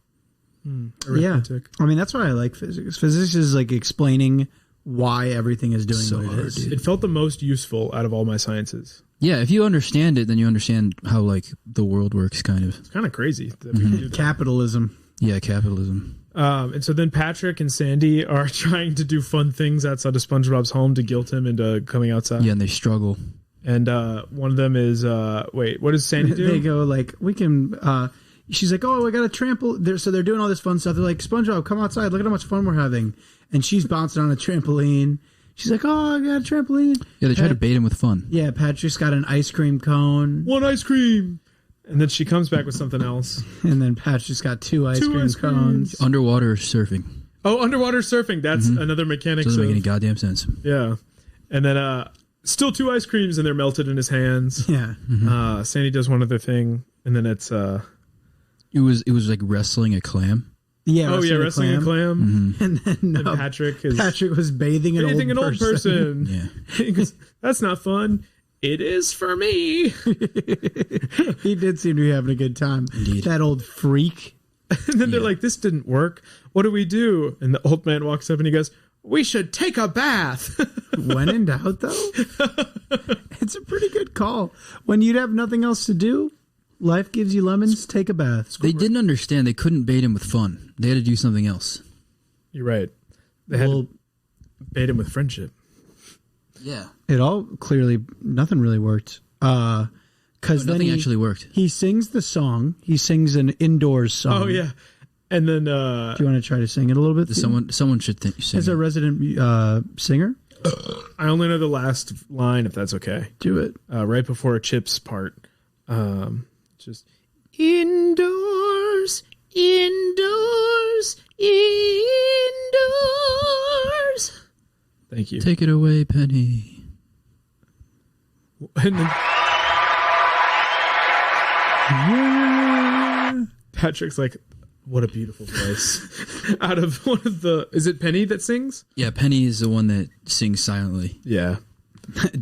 Arithmetic. I mean, that's why I like physics. Physics is like explaining why everything is doing So what it hard, is. dude. It felt the most useful out of all my sciences. Yeah, if you understand it, then you understand how the world works, kind of. It's kind of crazy that we can do that. Capitalism. Yeah, capitalism. And so then Patrick and Sandy are trying to do fun things outside of SpongeBob's home to guilt him into coming outside. Yeah, and they struggle. And one of them is wait, what does Sandy do? They go like, we can. She's like, oh, I got a trampoline. So they're doing all this fun stuff. They're like, SpongeBob, come outside. Look at how much fun we're having. And she's bouncing on a trampoline. She's like, oh, I got a trampoline. Yeah, they try to bait him with fun. Yeah, Patrick's got an ice cream cone. One ice cream. And then she comes back with something else. And then Patrick's got two ice cream cones. Underwater surfing. Oh, underwater surfing. That's another mechanic. Doesn't make any goddamn sense. Yeah. And then still two ice creams and they're melted in his hands. Yeah. Sandy does one other thing and then it's It was like wrestling a clam. Yeah. wrestling a clam. And then And Patrick was bathing an old person. Yeah. He goes, that's not fun. It is for me. He did seem to be having a good time. Indeed. That old freak. And then they're like, this didn't work. What do we do? And the old man walks up and he goes, we should take a bath. When in doubt, though, it's a pretty good call. When you'd have nothing else to do, life gives you lemons, take a bath. They didn't understand. They couldn't bait him with fun. They had to do something else. You're right. They had to bait him with friendship. Yeah. It all clearly, nothing really worked. Because then Nothing actually worked. he sings the song. He sings an indoors song. Oh, yeah. And then Do you want to try to sing it a little bit? Someone should sing As it. a resident singer, I only know the last line, if that's okay. do it. Right before Chip's part. Just indoors, indoors, indoors. Thank you. Take it away, Penny. And then Patrick's like, what a beautiful voice. Out of one of the, is it Penny that sings? Yeah, Penny is the one that sings silently. Yeah.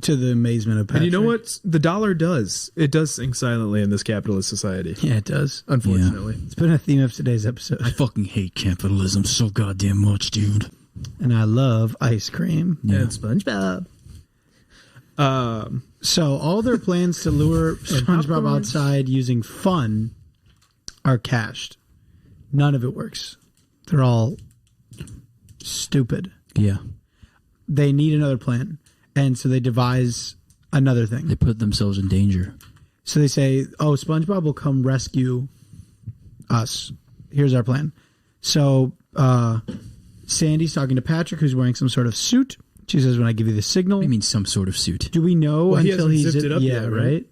To the amazement of Patrick. And you know what? The dollar does. It does sing silently in this capitalist society. Yeah, it does. Unfortunately. It's been a theme of today's episode. I fucking hate capitalism so goddamn much, dude. And I love ice cream. Yeah. And SpongeBob. So all their plans to lure SpongeBob popcorn. outside using fun are cashed. None of it works. They're all stupid. Yeah. They need another plan. And so they devise another thing. They put themselves in danger. So they say, oh, SpongeBob will come rescue us. Here's our plan. So Sandy's talking to Patrick, who's wearing some sort of suit. She says, when I give you the signal. What do you mean some sort of suit? Do we know Well, he until hasn't he's zipped it up yeah, yet, right?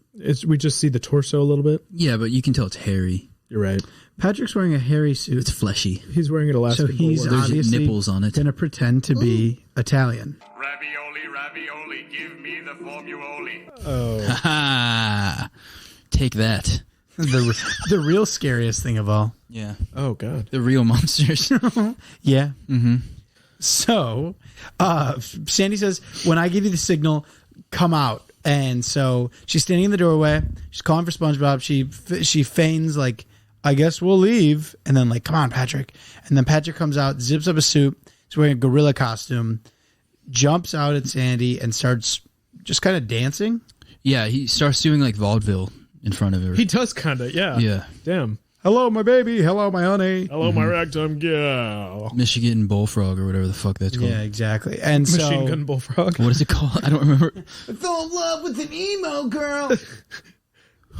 We just see the torso a little bit. Yeah, but you can tell it's hairy. You're right. Patrick's wearing a hairy suit. It's fleshy. He's wearing an elastic. So he's bulwark. There's obviously nipples on it. going to pretend to be Italian. Ravioli, ravioli, give me the formuoli. Oh. Ha! Take that. The real scariest thing of all. Yeah. Oh God. The real monsters. Yeah. Mm-hmm. So, Sandy says, when I give you the signal, come out. And so she's standing in the doorway. She's calling for SpongeBob. She feigns like, I guess we'll leave. And then like, come on, Patrick. And then Patrick comes out, zips up a suit. He's wearing a gorilla costume, jumps out at Sandy and starts just kind of dancing. Yeah, he starts doing like vaudeville in front of her. He does kind of, yeah. Yeah. Damn. Hello, my baby. Hello, my honey. Hello, my ragtime gal. Michigan bullfrog or whatever the fuck that's called. Yeah, exactly. And Machine so, gun bullfrog. What is it called? I don't remember. I fell in love with an emo girl.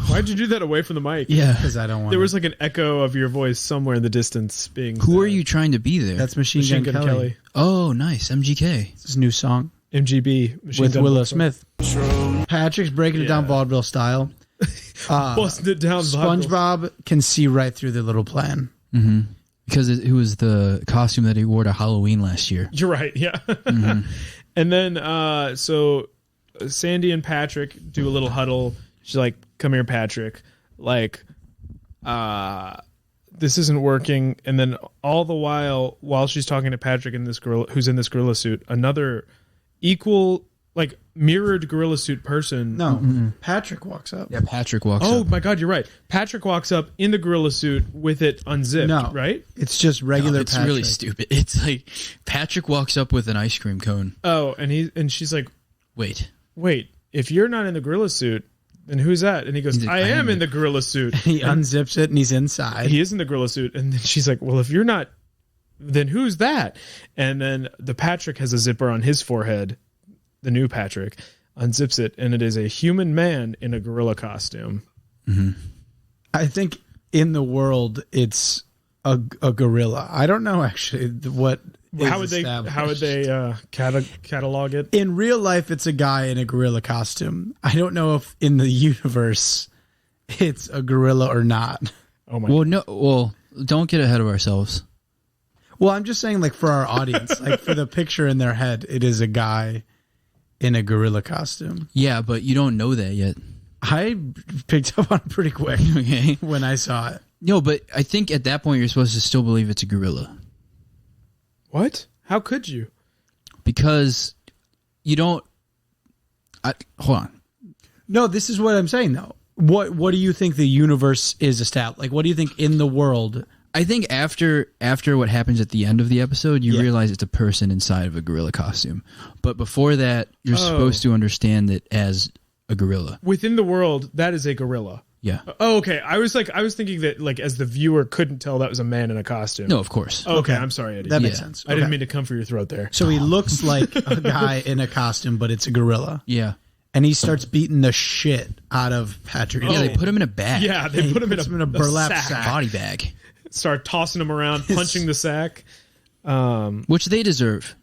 Why'd you do that away from the mic? Yeah. Because I don't want There was like an echo of your voice somewhere in the distance being Who are said. you trying to be there? That's Machine Gun Kelly. Oh, nice. MGK. It's his new song MGB. Machine with gun Willow bullfrog. Smith. Patrick's breaking it down vaudeville style. Busting it down. SpongeBob can see right through their little plan. Mm-hmm. Because it was the costume that he wore to Halloween last year. You're right. Yeah. And then, so Sandy and Patrick do a little huddle. She's like, come here, Patrick. Like, this isn't working. And then all the while she's talking to Patrick in this gorilla, who's in this gorilla suit, another equal, like mirrored gorilla suit person. No, Patrick walks up. Yeah, Patrick walks Oh up. my God, you're right. Patrick walks up in the gorilla suit with it unzipped, No. right? It's just regular It's Patrick. really stupid. It's like Patrick walks up with an ice cream cone. Oh, and she's like, Wait. if you're not in the gorilla suit, then who's that? And he goes, He's like, I am in the gorilla suit. He unzips it and he's inside. He is in the gorilla suit. And then she's like, well, if you're not, then who's that? And then the Patrick has a zipper on his forehead. The new Patrick unzips it, and it is a human man in a gorilla costume. Mm-hmm. I think in the world it's a gorilla. I don't know actually what. How would they catalog it? In real life, it's a guy in a gorilla costume. I don't know if in the universe it's a gorilla or not. Oh my! Well, no. Well, don't get ahead of ourselves. Well, I'm just saying, like for our audience, like for the picture in their head, it is a guy in a gorilla costume. Yeah, but you don't know that yet. I picked up on it pretty quick Okay. when I saw it. No, but I think at that point you're supposed to still believe it's a gorilla What? How could you? because you don't. Hold on. No, this is what I'm saying though. What do you think the universe is established? Like, what do you think in the world? I think after what happens at the end of the episode, you Yeah. realize it's a person inside of a gorilla costume. But before that, you're supposed to understand it as a gorilla. Within the world, that is a gorilla. Yeah. Oh, okay. I was thinking that like as the viewer couldn't tell that was a man in a costume. No, of course. Oh, okay. Okay. I'm sorry, Eddie. That makes Yeah. sense. I didn't Okay. mean to come for your throat there. So he looks like a guy in a costume, but it's a gorilla. Yeah. And he starts beating the shit out of Patrick. Yeah, they put him in a bag. Yeah, they He put him in puts a, him in a burlap sack. sack. Body bag. Start tossing him around, punching the sack. Which they deserve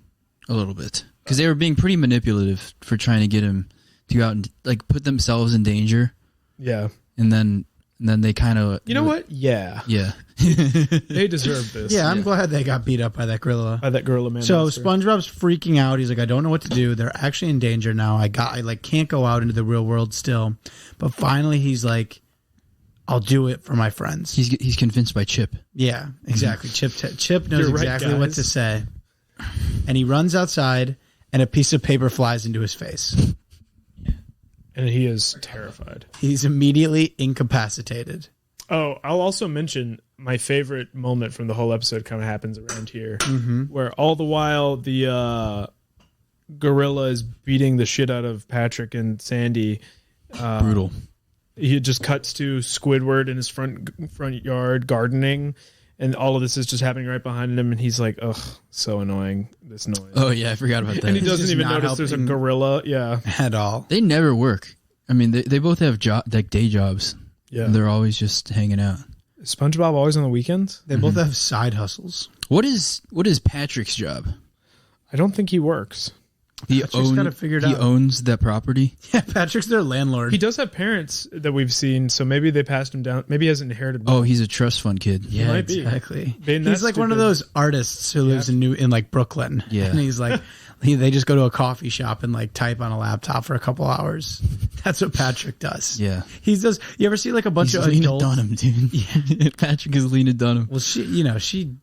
a little bit. Because they were being pretty manipulative for trying to get him to go out and like put themselves in danger. Yeah. And then they kind of... You know what? Yeah. Yeah. They deserve this. Yeah, I'm glad they got beat up by that gorilla. By that gorilla man. So monster. SpongeBob's freaking out. He's like, I don't know what to do. They're actually in danger now. I like can't go out into the real world still. But finally, he's like, I'll do it for my friends. He's convinced by Chip. Yeah, exactly. Chip knows You're right, exactly what guys. to say. And he runs outside, and a piece of paper flies into his face. And he is terrified. He's immediately incapacitated. Oh, I'll also mention my favorite moment from the whole episode kind of happens around here, where all the while the gorilla is beating the shit out of Patrick and Sandy. Brutal. He just cuts to Squidward in his front yard gardening, and all of this is just happening right behind him, and he's like, ugh, so annoying, this noise. Oh, yeah, I forgot about that. And he doesn't just even not notice there's a helping. gorilla. Yeah. At all. They never work. I mean, they both have like day jobs. Yeah. They're always just hanging out. Is SpongeBob always on the weekends? They both have side hustles. What is Patrick's job? I don't think he works. Patrick's got it figured He out. owns that property. Yeah, Patrick's their landlord. He does have parents that we've seen, so maybe they passed him down. Maybe he hasn't inherited. Oh, he's a trust fund kid. Yeah, might be. exactly. Being He's that like one of stupid. those artists who lives in like Brooklyn. Yeah. And he's like, they just go to a coffee shop and like type on a laptop for a couple hours. That's what Patrick does. Yeah. He does. You ever see like a bunch He's of Lena adults? Dunham, dude. Yeah. Patrick is Lena Dunham. Well, she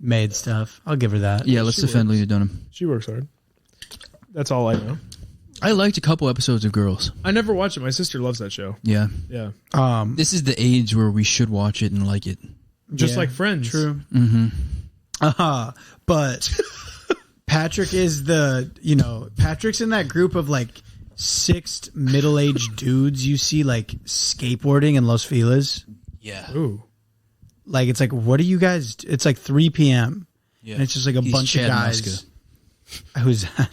made stuff. I'll give her that. Yeah, let's defend Lena Dunham. She works hard. That's all I know. I liked a couple episodes of Girls. I never watched it. My sister loves that show. Yeah. Yeah, This is the age where we should watch it and like it. just Yeah, like Friends. True. Mm-hmm. But Patrick is Patrick's in that group of like 6 middle-aged dudes you see like skateboarding in Los Feliz. Yeah. Ooh, Like, it's like, what are you guys? It's like 3 p.m. Yeah. And it's just like a He's bunch Chad of guys. Muska. Who's that?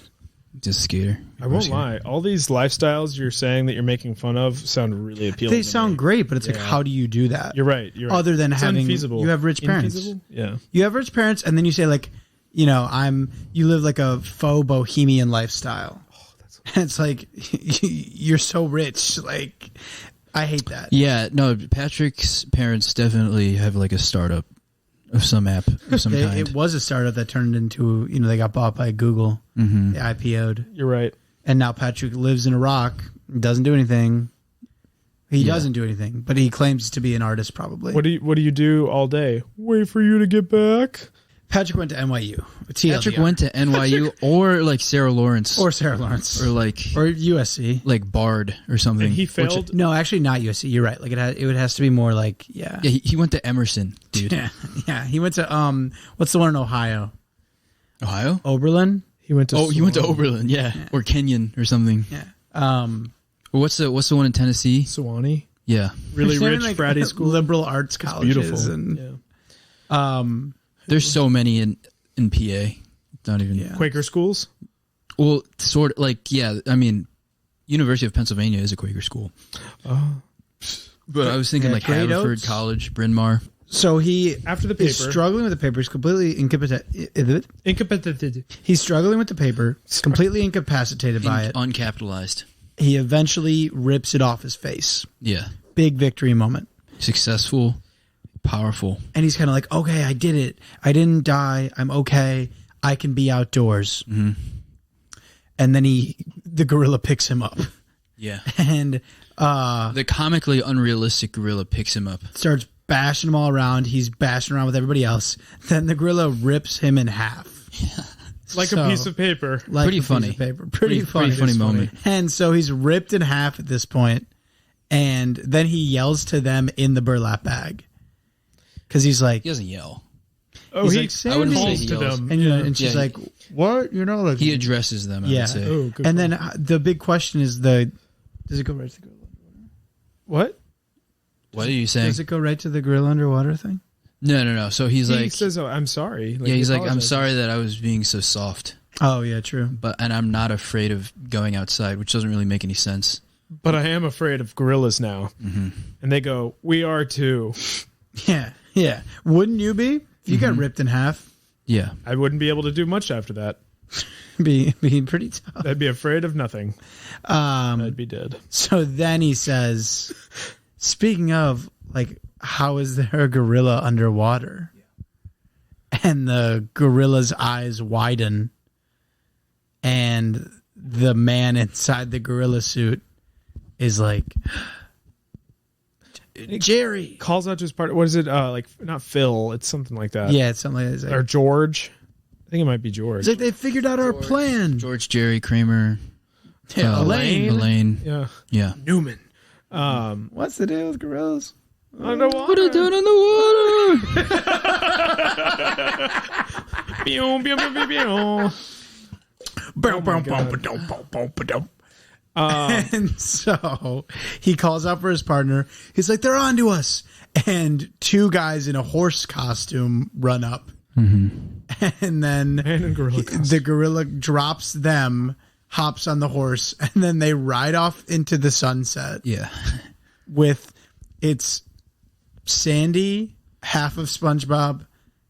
Just skater. I won't lie. All these lifestyles you're saying that you're making fun of sound really appealing. They to sound me. great, but it's like, Yeah. how do you do that? You're right. You're right. Other than It's having, unfeasible. you have rich parents. Infeasible? Yeah. You have rich parents, and then you say like, you live like a faux bohemian lifestyle. And it's like, you're so rich. Like, I hate that. Yeah, no, Patrick's parents definitely have like a startup of some app of some kind. It was a startup that turned into, they got bought by Google. Mm-hmm. They IPO'd. You're right. And now Patrick lives in Iraq, doesn't do anything. He doesn't do anything, but he claims to be an artist probably. What do you do all day? Wait for you to get back. Patrick went to NYU. Patrick went to NYU or like Sarah Lawrence or Sarah Lawrence or like USC. like Bard or something. And he failed. No, actually not USC. You're right. Like it has to be more like Yeah, he went to Emerson, dude. Yeah. He went to what's the one in Ohio? Ohio? Oberlin. He went to. He went to Oberlin, yeah, or Kenyon or something. Yeah. Or what's the one in Tennessee? Sewanee. Yeah, Really There's rich like fratty school. liberal arts colleges. Beautiful. And, Yeah. there's so many in PA. Not even. Yeah. Quaker schools. Well, sort of like I mean, University of Pennsylvania is a Quaker school. Oh. But I was thinking like Great Haverford Oats? College, Bryn Mawr. So he After the is paper. struggling with the paper. He's completely incapacitated. Incapacitated. He's struggling with the paper. He's completely incapacitated by it. Uncapitalized. He eventually rips it off his face. Yeah. Big victory moment. Successful, powerful. And he's kind of like, okay, I did it. I didn't die. I'm okay. I can be outdoors. Mm-hmm. And then the gorilla picks him up. Yeah. And The comically unrealistic gorilla picks him up. starts bashing him all around. He's bashing around with everybody else. Then the gorilla rips him in half. Like So, a piece of paper. like Pretty a piece funny. of paper. Pretty funny. Pretty funny moment. And so he's ripped in half at this point, and then he yells to them in the burlap bag because he's like, He doesn't yell. Oh, He's he like, calls I wouldn't say to he yells. them. and and she's Yeah, like, what? Like He addresses them, I Yeah. would say. Oh, good and call. then the big question is does it go right to the gorilla? What? What are you saying? Does it go right to the gorilla underwater thing? No. So he's He like, says, "Oh, I'm sorry." yeah, he's like, I'm apologizes. sorry that I was being so soft, Oh yeah, true. and I'm not afraid of going outside, which doesn't really make any sense. But I am afraid of gorillas now. Mm-hmm. And they go, "We are too." Yeah. Wouldn't you be if you got ripped in half? Yeah. I wouldn't be able to do much after that. Be pretty tough. I'd be afraid of nothing. I'd be dead. So then he says, speaking of, like, how is there a gorilla underwater? And the gorilla's eyes widen, and the man inside the gorilla suit is like, Jerry. Calls out to his partner. What is it? Like not Phil. It's something like that. Yeah, it's something like that. It's like, Or George. I think it might be George. it's like they figured out our plan. George, Jerry, Kramer, Yeah, Elaine. Yeah. Yeah. Newman. What's the deal with gorillas? Underwater. What are you doing in the water? Pew, pew, pew, pew, pew. And so he calls out for his partner. He's like, they're on to us. And 2 guys in a horse costume run up. And then Man in gorilla costume. the gorilla drops them, hops on the horse, and then they ride off into the sunset Yeah. with it's Sandy, half of Spongebob,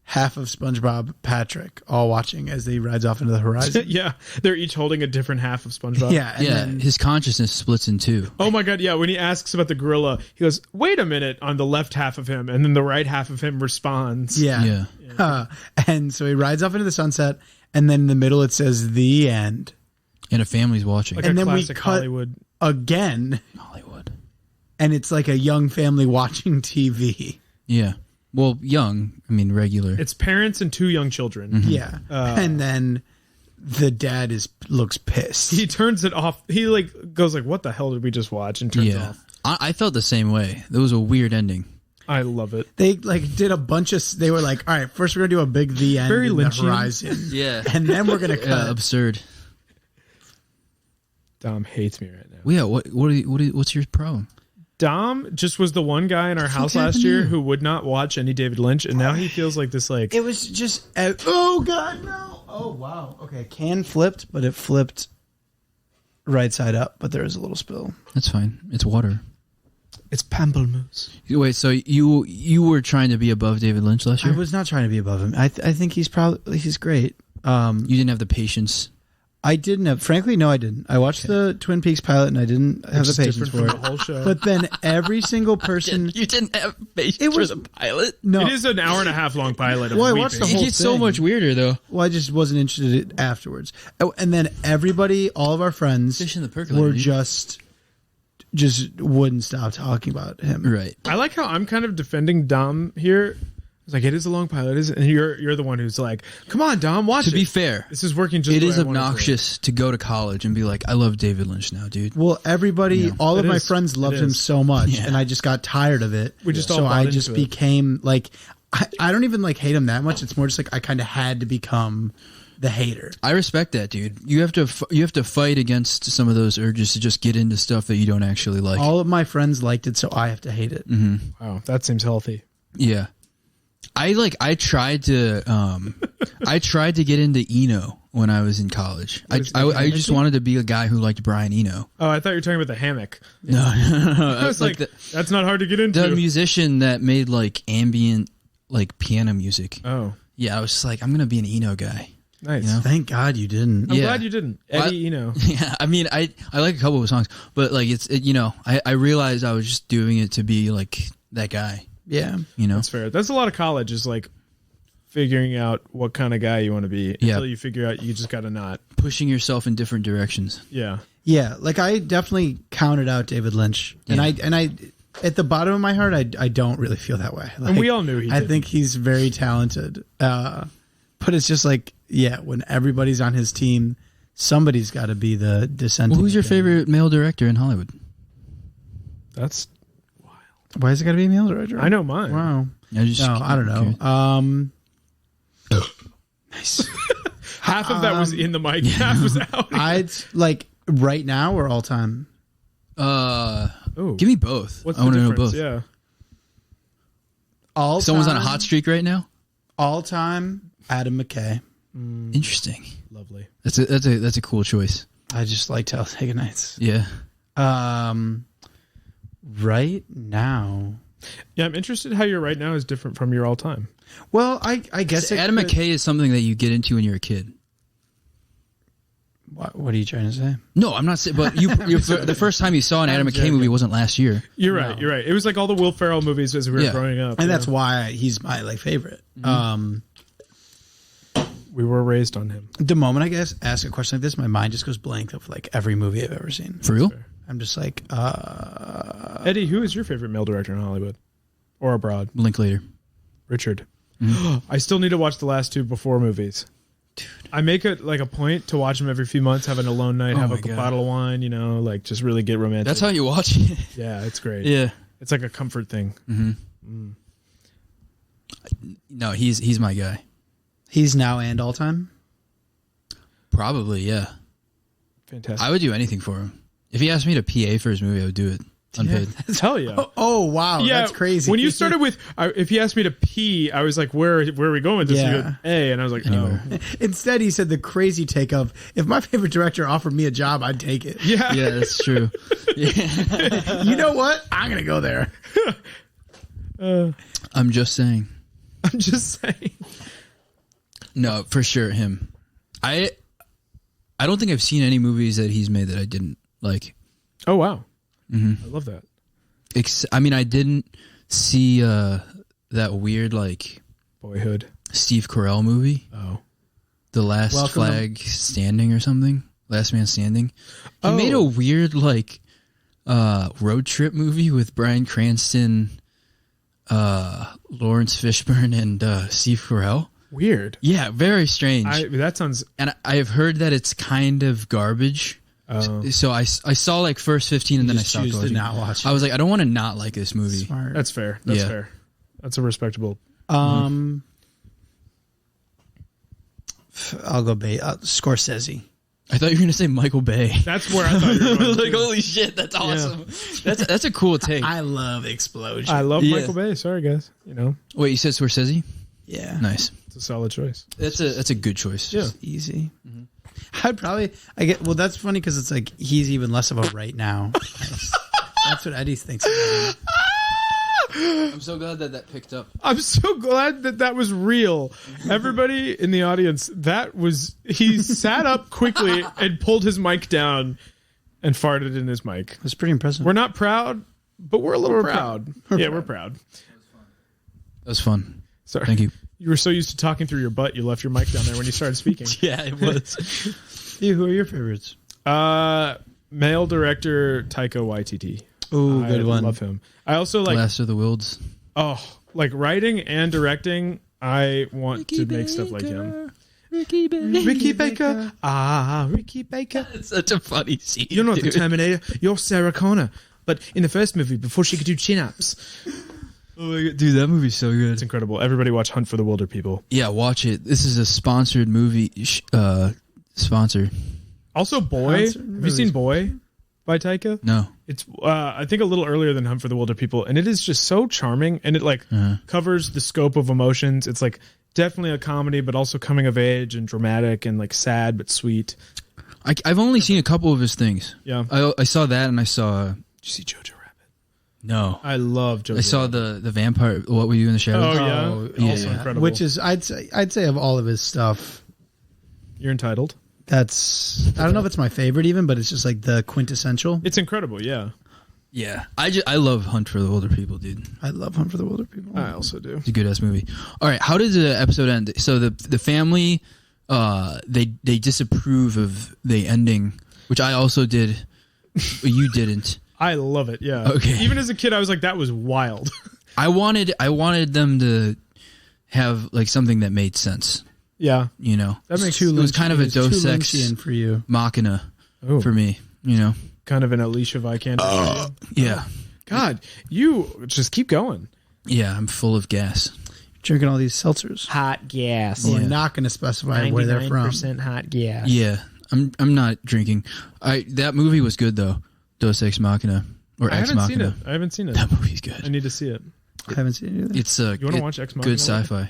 half of SpongeBob Patrick all watching as he rides off into the horizon. Yeah, they're each holding a different half of SpongeBob. Yeah, and then, his consciousness splits in two. Oh my god, yeah. When he asks about the gorilla, he goes, "Wait a minute," on the left half of him, and then the right half of him responds. yeah. And so he rides off into the sunset, and then in the middle it says "the end," And a family's watching. Like and a then we classic cut Hollywood. again, Hollywood. and it's like a young family watching TV. Yeah. Well, young. I mean, regular. It's parents and 2 young children. Mm-hmm. Yeah, and then the dad looks pissed. He turns it off. He like goes like, "What the hell did we just watch?" and turns it Yeah. off. I felt the same way. It was a weird ending. I love it. They like did a bunch of. They were like, "All right, first we're gonna do a big the end Very in the Lynchian. horizon, Yeah. and then we're gonna cut." Absurd. Dom hates me right now. Well, yeah. What's your problem? Dom just was the one guy in our house last year who would not watch any David Lynch, and now he feels like this like It was just oh god no! Oh wow. Okay, can flipped, but it flipped right side up, but there is a little spill. That's fine. It's water. it's pamplemousse. Wait, so you were trying to be above David Lynch last I year? was not trying to be above him. I think he's great. You didn't have the patience. I didn't have. Frankly, no, I didn't. I watched the Twin Peaks pilot, and I didn't have the patience for Different it. from the whole show. But then every single person. You didn't have patience It was- for the pilot? No, it is an hour and a half long pilot. Of Well, I weeping. watched the It whole gets so thing. much weirder, though. well, I just wasn't interested in it afterwards. Oh, and then everybody, all of our friends, Fish in the percolator, were dude. just wouldn't stop talking about him. Right. I like how I'm kind of defending Dom here. It's like, it is a long pilot, is it? And you're the one who's like, "Come on, Dom, watch To it." be fair, This is working just it the way is I wanted it to. obnoxious to go to college and be like, I love David Lynch now, dude. Well, everybody, all of It my is. friends loved It him is. so much, Yeah. and I just got tired of it. We just all so bought I into just it. became like, I don't even like hate him that much. It's more just like I kind of had to become the hater. I respect that, dude. You have to fight against some of those urges to just get into stuff that you don't actually like. All of my friends liked it, so I have to hate it. Wow, that seems healthy. Yeah. I tried to get into Eno when I was in college. I just wanted to be a guy who liked Brian Eno. Oh, I thought you were talking about the hammock. No. I was like, the that's not hard to get into. musician that made like ambient like piano music. Oh, Yeah, I was just like, I'm gonna be an Eno guy. nice. You know? Thank God you didn't. I'm Yeah. glad you didn't. Eddie, you know. Yeah, I mean, I like a couple of songs, but like I realized I was just doing it to be like that guy. Yeah. You know, That's fair. That's a lot of college is like figuring out what kind of guy you want to be Yeah. until you figure out you just got to not. pushing yourself in different directions. Yeah. Yeah, like I definitely counted out David Lynch, and Yeah. I at the bottom of my heart, I don't really feel that way. Like, And we all knew he I did. think he's very talented, but it's just like, yeah, when everybody's on his team, somebody's got to be the dissenting. Well, who's your opinion. favorite male director in Hollywood? That's. Why is it got to be a male director? I know mine. Wow. I just No, I don't know. Nice. Half of that was in the mic. Half was out. I'd like right now or all time. Ooh. Give me both. What's I the want to know difference? both. Yeah. All Someone's on time, a hot streak right now. All time, Adam McKay. Interesting. Lovely. That's a cool choice. I just like Talladega Nights. Yeah. Right now. Yeah, I'm interested how your right now is different from your all time. Well, I guess it Adam could- McKay is something that you get into when you're a kid. What are you trying to say? No, I'm not saying. But the first time you saw an Adam McKay movie wasn't last year. You're right. You're right. It was like all the Will Ferrell movies as we were Yeah. growing up. And yeah. that's why he's my favorite. We were raised on him. The moment I guess ask a question like this, my mind just goes blank of like every movie I've ever seen. For real? I'm just like, Eddie, who is your favorite male director in Hollywood or abroad? Link later. Richard. I still need to watch the last two before movies. Dude. I make it like a point to watch them every few months, have an alone night, have my a God. bottle of wine, like just really get romantic. That's how you watch it. Yeah, it's great. Yeah. It's like a comfort thing. No, he's my guy. he's now and all time. Probably, yeah. Fantastic. I would do anything for him. If he asked me to PA for his movie, I would do it. Unpaid. Hell yeah. Oh wow, Yeah, that's crazy. When you started with, if he asked me to pee, I was like, where are we going with this? Yeah. You go, A, and I was like, Anywhere. oh. Instead, he said the crazy take of, if my favorite director offered me a job, I'd take it. Yeah. Yeah, that's true. Yeah. You know what? I'm gonna go there. I'm just saying. I'm just saying. No, for sure him. I don't think I've seen any movies that he's made that I didn't like. Oh wow, I love that. I mean, I didn't see that weird like Boyhood Steve Carell movie. Oh, The Last Flag Standing or something. Last Man Standing. He made a weird like road trip movie with Bryan Cranston, Lawrence Fishburne, and Steve Carell. weird. Yeah, very strange. That sounds. And I have heard that it's kind of garbage. So I saw like first 15 and then I stopped watching. Not watch it. I was like, I don't want to not like this movie. Smart. That's fair. That's Yeah. fair. That's a respectable. I'll go Scorsese. I thought you were going to say Michael Bay. That's where I thought you were going. Like, holy shit, that's awesome. That's a cool take. I love explosion. I love Yeah. Michael Bay. Sorry, guys. You know, Wait, you said Scorsese? Yeah, Nice. it's a solid choice. That's a good choice. Yeah. easy. That's funny because it's like he's even less of a right now. That's what Eddie thinks about him. I'm so glad that picked up. I'm so glad that was real. Everybody in the audience, he sat up quickly and pulled his mic down and farted in his mic. It's pretty impressive. We're not proud, but we're a little proud. We're proud. That was fun. Sorry. Thank you. You were so used to talking through your butt, you left your mic down there when you started speaking. Yeah, it was. Who are your favorites? Male director Taika Waititi. Ooh, good one. I love him. I also like Last of the Wilds. like writing and directing. I want to make stuff like him. Ricky Baker. Ricky Baker. Ricky Baker. It's such a funny scene. You're not the dude. Terminator. You're Sarah Connor. But in the first movie, before she could do chin-ups. Oh my God. Dude, that movie's so good. It's incredible. Everybody watch Hunt for the Wilder People. Yeah, watch it. This is a sponsored movie. Sponsor. Also, Boy. Have you seen Boy by Taika? No. It's I think a little earlier than Hunt for the Wilder People, and it is just so charming, and it like covers the scope of emotions. It's like definitely a comedy, but also coming of age and dramatic and like sad but sweet. I've only seen a couple of his things. Yeah. I saw that, and I saw. Did you see Jojo Rabbit? No. I love Jojo. I saw the vampire. What We Do in the Shadows. Oh yeah, also incredible. Which is I'd say of all of his stuff, You're Entitled. that's I don't know if it's my favorite even, but it's just like the quintessential. It's incredible. Yeah, Yeah. I love Hunt for the Wilder People, dude. I love Hunt for the Wilder People. I also do. It's a good ass movie. All right, how did the episode end? So the family, they disapprove of the ending, which I also did. But you didn't. I love it. Yeah. Okay. Even as a kid, I was like, that was wild. I wanted them to have like something that made sense. Yeah. You know, That makes it was kind of a Deus Ex Lynchian for you. Machina Oh. for me. You know. Kind of an Alicia Vikander. Yeah. God, you just keep going. Yeah. I'm full of gas. Drinking all these seltzers. Hot gas. We're Yeah. not going to specify where they're from. hot gas. Yeah. I'm not drinking. That movie was good though. Deus Ex Machina or I Ex haven't seen Machina. it. I haven't seen it. That movie's I good. need to see it. I haven't seen it either. It's You want to watch Ex Machina? good sci-fi.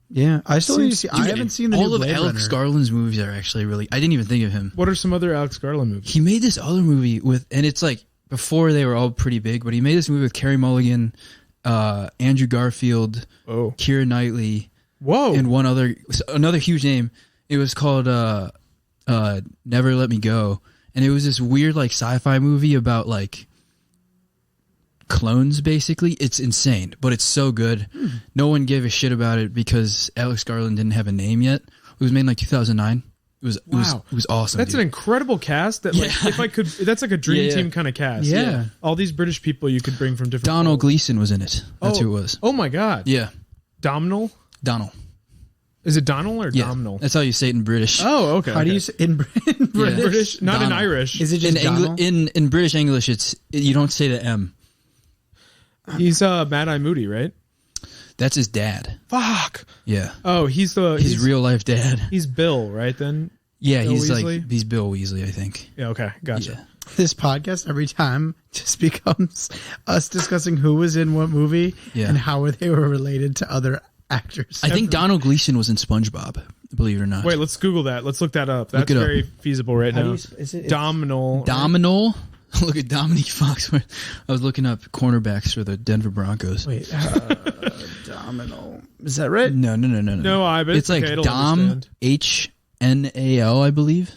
Yeah, I still need to see. I Dude, haven't seen the all new of Blade Alex Runner. Garland's movies are actually really. I didn't even think of him. What are some other Alex Garland movies? He made this other movie with, and it's like before they were all pretty big, but he made this movie with Carey Mulligan, Andrew Garfield, Oh. Keira Knightley, Whoa. and another huge name. It was called Never Let Me Go, and it was this weird like sci-fi movie about like clones. Basically, it's insane, but it's so good. No one gave a shit about it because Alex Garland didn't have a name yet. It was made in like 2009. It was awesome. That's dude. an incredible cast. That like, if I could, that's like a dream Yeah. team kind of cast. Yeah. All these British people you could bring from different. Donald roles. Gleason was in it. That's who it was. Oh my God. Yeah, Domhnall. Donald. Is it Donald or Yeah, Domhnall? that's how you say it in British. Oh, okay. How do you say in British? British? Not in Donald. Irish. Is it just Donald? in British English, you don't say the M. He's Mad Eye Moody, right? That's his dad. Fuck. Yeah, Oh, he's his real life dad. He's Bill, right? Then. Yeah, Bill he's Weasley? he's Bill Weasley, I think. Yeah. Okay. Gotcha. Yeah. This podcast every time just becomes us discussing who was in what movie Yeah. and how they were related to other actors. I think Donald Gleason was in SpongeBob. Believe it or not. Wait, let's Google that. Let's look that up. That's Look it up. very feasible right How do now. you is it? Domhnall. Dominal. Look at Dominique Foxworth. I was looking up cornerbacks for the Denver Broncos. Wait. Domino. Is that right? No. No, I bet It's like okay, Dom HNAL, I believe.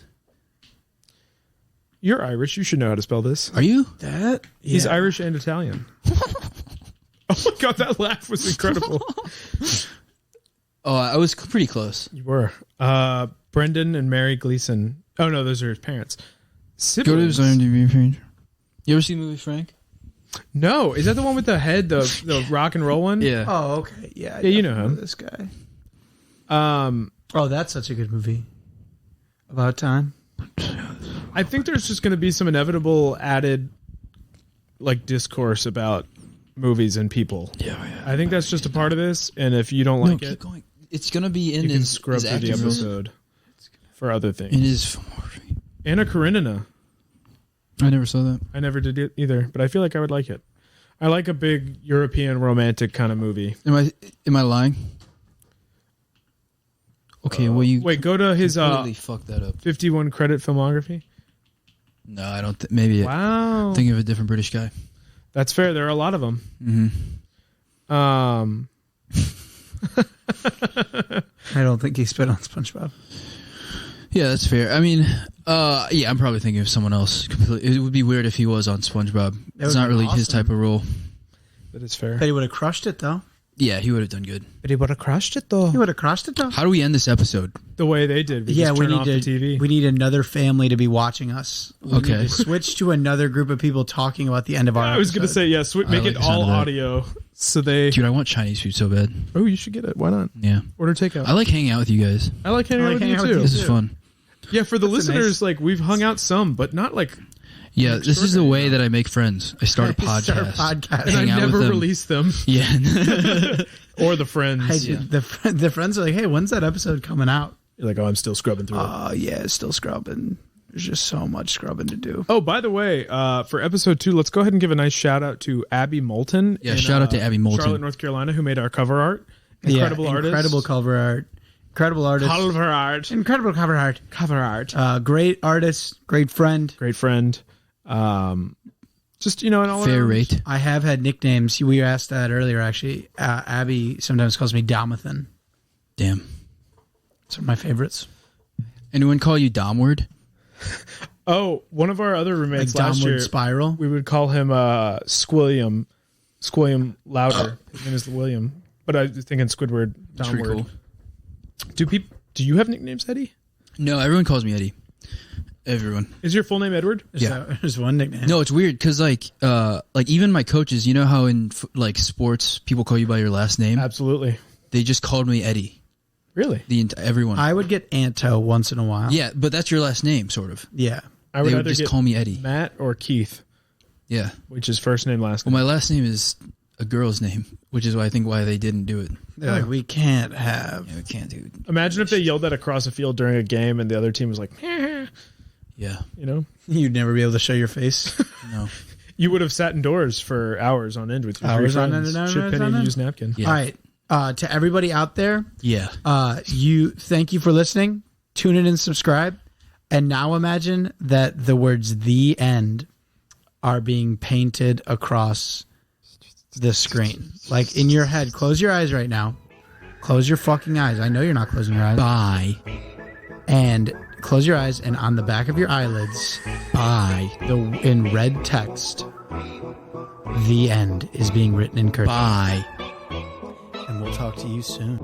You're Irish. You should know how to spell this. Are you? That? He's Yeah. Irish and Italian. Oh my god, that laugh was incredible. Oh, I was pretty close. You were. Brendan and Mary Gleason. Oh no, those are his parents. Go to Siblings. his IMDb page. You ever seen the movie Frank? No, is that the one with the head, the rock and roll one? Yeah. Oh, okay. Yeah. Yeah, you know him. This guy. Oh, that's such a good movie. About time. I think there's just going to be some inevitable added like discourse about movies and people. Yeah. I think that's just a part of this, and if you don't like keep it, going. It's gonna be in you can his scrub through the acting role. episode for other things. In his filmography. Anna Karenina. I never saw that. I never did it either, but I feel like I would like it. I like a big European romantic kind of movie. Am I lying? Okay, well you Wait, go to his completely fucked that up. 51 credit filmography. No, I don't. Maybe. Wow, Think of a different British guy. that's fair. There are a lot of them. Mm-hmm. I don't think he spit on SpongeBob. Yeah, that's fair. I mean, yeah, I'm probably thinking of someone else. Completely. It would be weird if he was on SpongeBob. It's not really his type of role. That is fair. But he would have crushed it, though. Yeah, he would have done good. But he would have crushed it though. He would have crushed it, though. How do we end this episode? The way they did. We Yeah, just we turn need off to. the TV. We need another family to be watching us. We Okay. need to switch to another group of people talking about the end of our. I was going to episode. say, yes, make like it the sound all of that. audio. So they. Dude, I want Chinese food so bad. Oh, you should get it. Why not? Yeah. Order takeout. I like hanging out with you guys. I like hanging out with you too. This is fun. Yeah, for the That's a listeners, nice- like we've hung out some, but not like. Yeah, this is the way that I make friends. I start a podcast. Start a podcast. And I Hang out with never them. release them Yeah. or the friends. The friends are like, hey, when's that episode coming out? You're like, oh, I'm still scrubbing through it. Oh, yeah, it's still scrubbing. There's just so much scrubbing to do. Oh, by the way, for episode 2, let's go ahead and give a nice shout out to Abby Moulton. Yeah, shout out to Abby Moulton. Charlotte, North Carolina, who made our cover art. Incredible artist. Incredible cover art. Incredible artist. Cover art. Incredible cover art. Cover art. Great artist. Great friend. Great friend. Just, an all Fair around- rate. I have had nicknames. We asked that earlier, actually. Abby sometimes calls me Domathan. Damn. It's one of my favorites. Anyone call you Domward? Oh, one of our other Like roommates last downward year, spiral. we would call him Squilliam Louder. His name is William. But I was thinking Squidward. That's pretty Downward. cool. Do you have nicknames, Eddie? No, everyone calls me Eddie. Everyone. Is your full name Edward? Yeah. There's one nickname. No, it's weird because like even my coaches, you know how in like sports people call you by your last name? Absolutely. They just called me Eddie. Really? Everyone. I would get Anto once in a while. Yeah, but that's your last name, sort of. Yeah. I would They would either just get call me Eddie. Matt or Keith, Yeah. which is first name, last Well, name. my last name is a girl's name, which is why I think why they didn't do it. They're like, we can't have. Yeah, we can't do it. Imagine if they yelled that across a field during a game and the other team was like, Yeah. You'd never be able to show your face. No. You would have sat indoors for hours on end with your Hours three on friends. end and Chip hours Penny on and end? use napkin. Yeah. All right. To everybody out there, Yeah. thank you for listening. Tune in and subscribe. And now imagine that the words "the end" are being painted across the screen. Like in your head. Close your eyes right now. Close your fucking eyes. I know you're not closing your eyes. Bye. And close your eyes, and on the back of your eyelids, in red text, "the end" is being written in cursive. Bye. And we'll talk to you soon.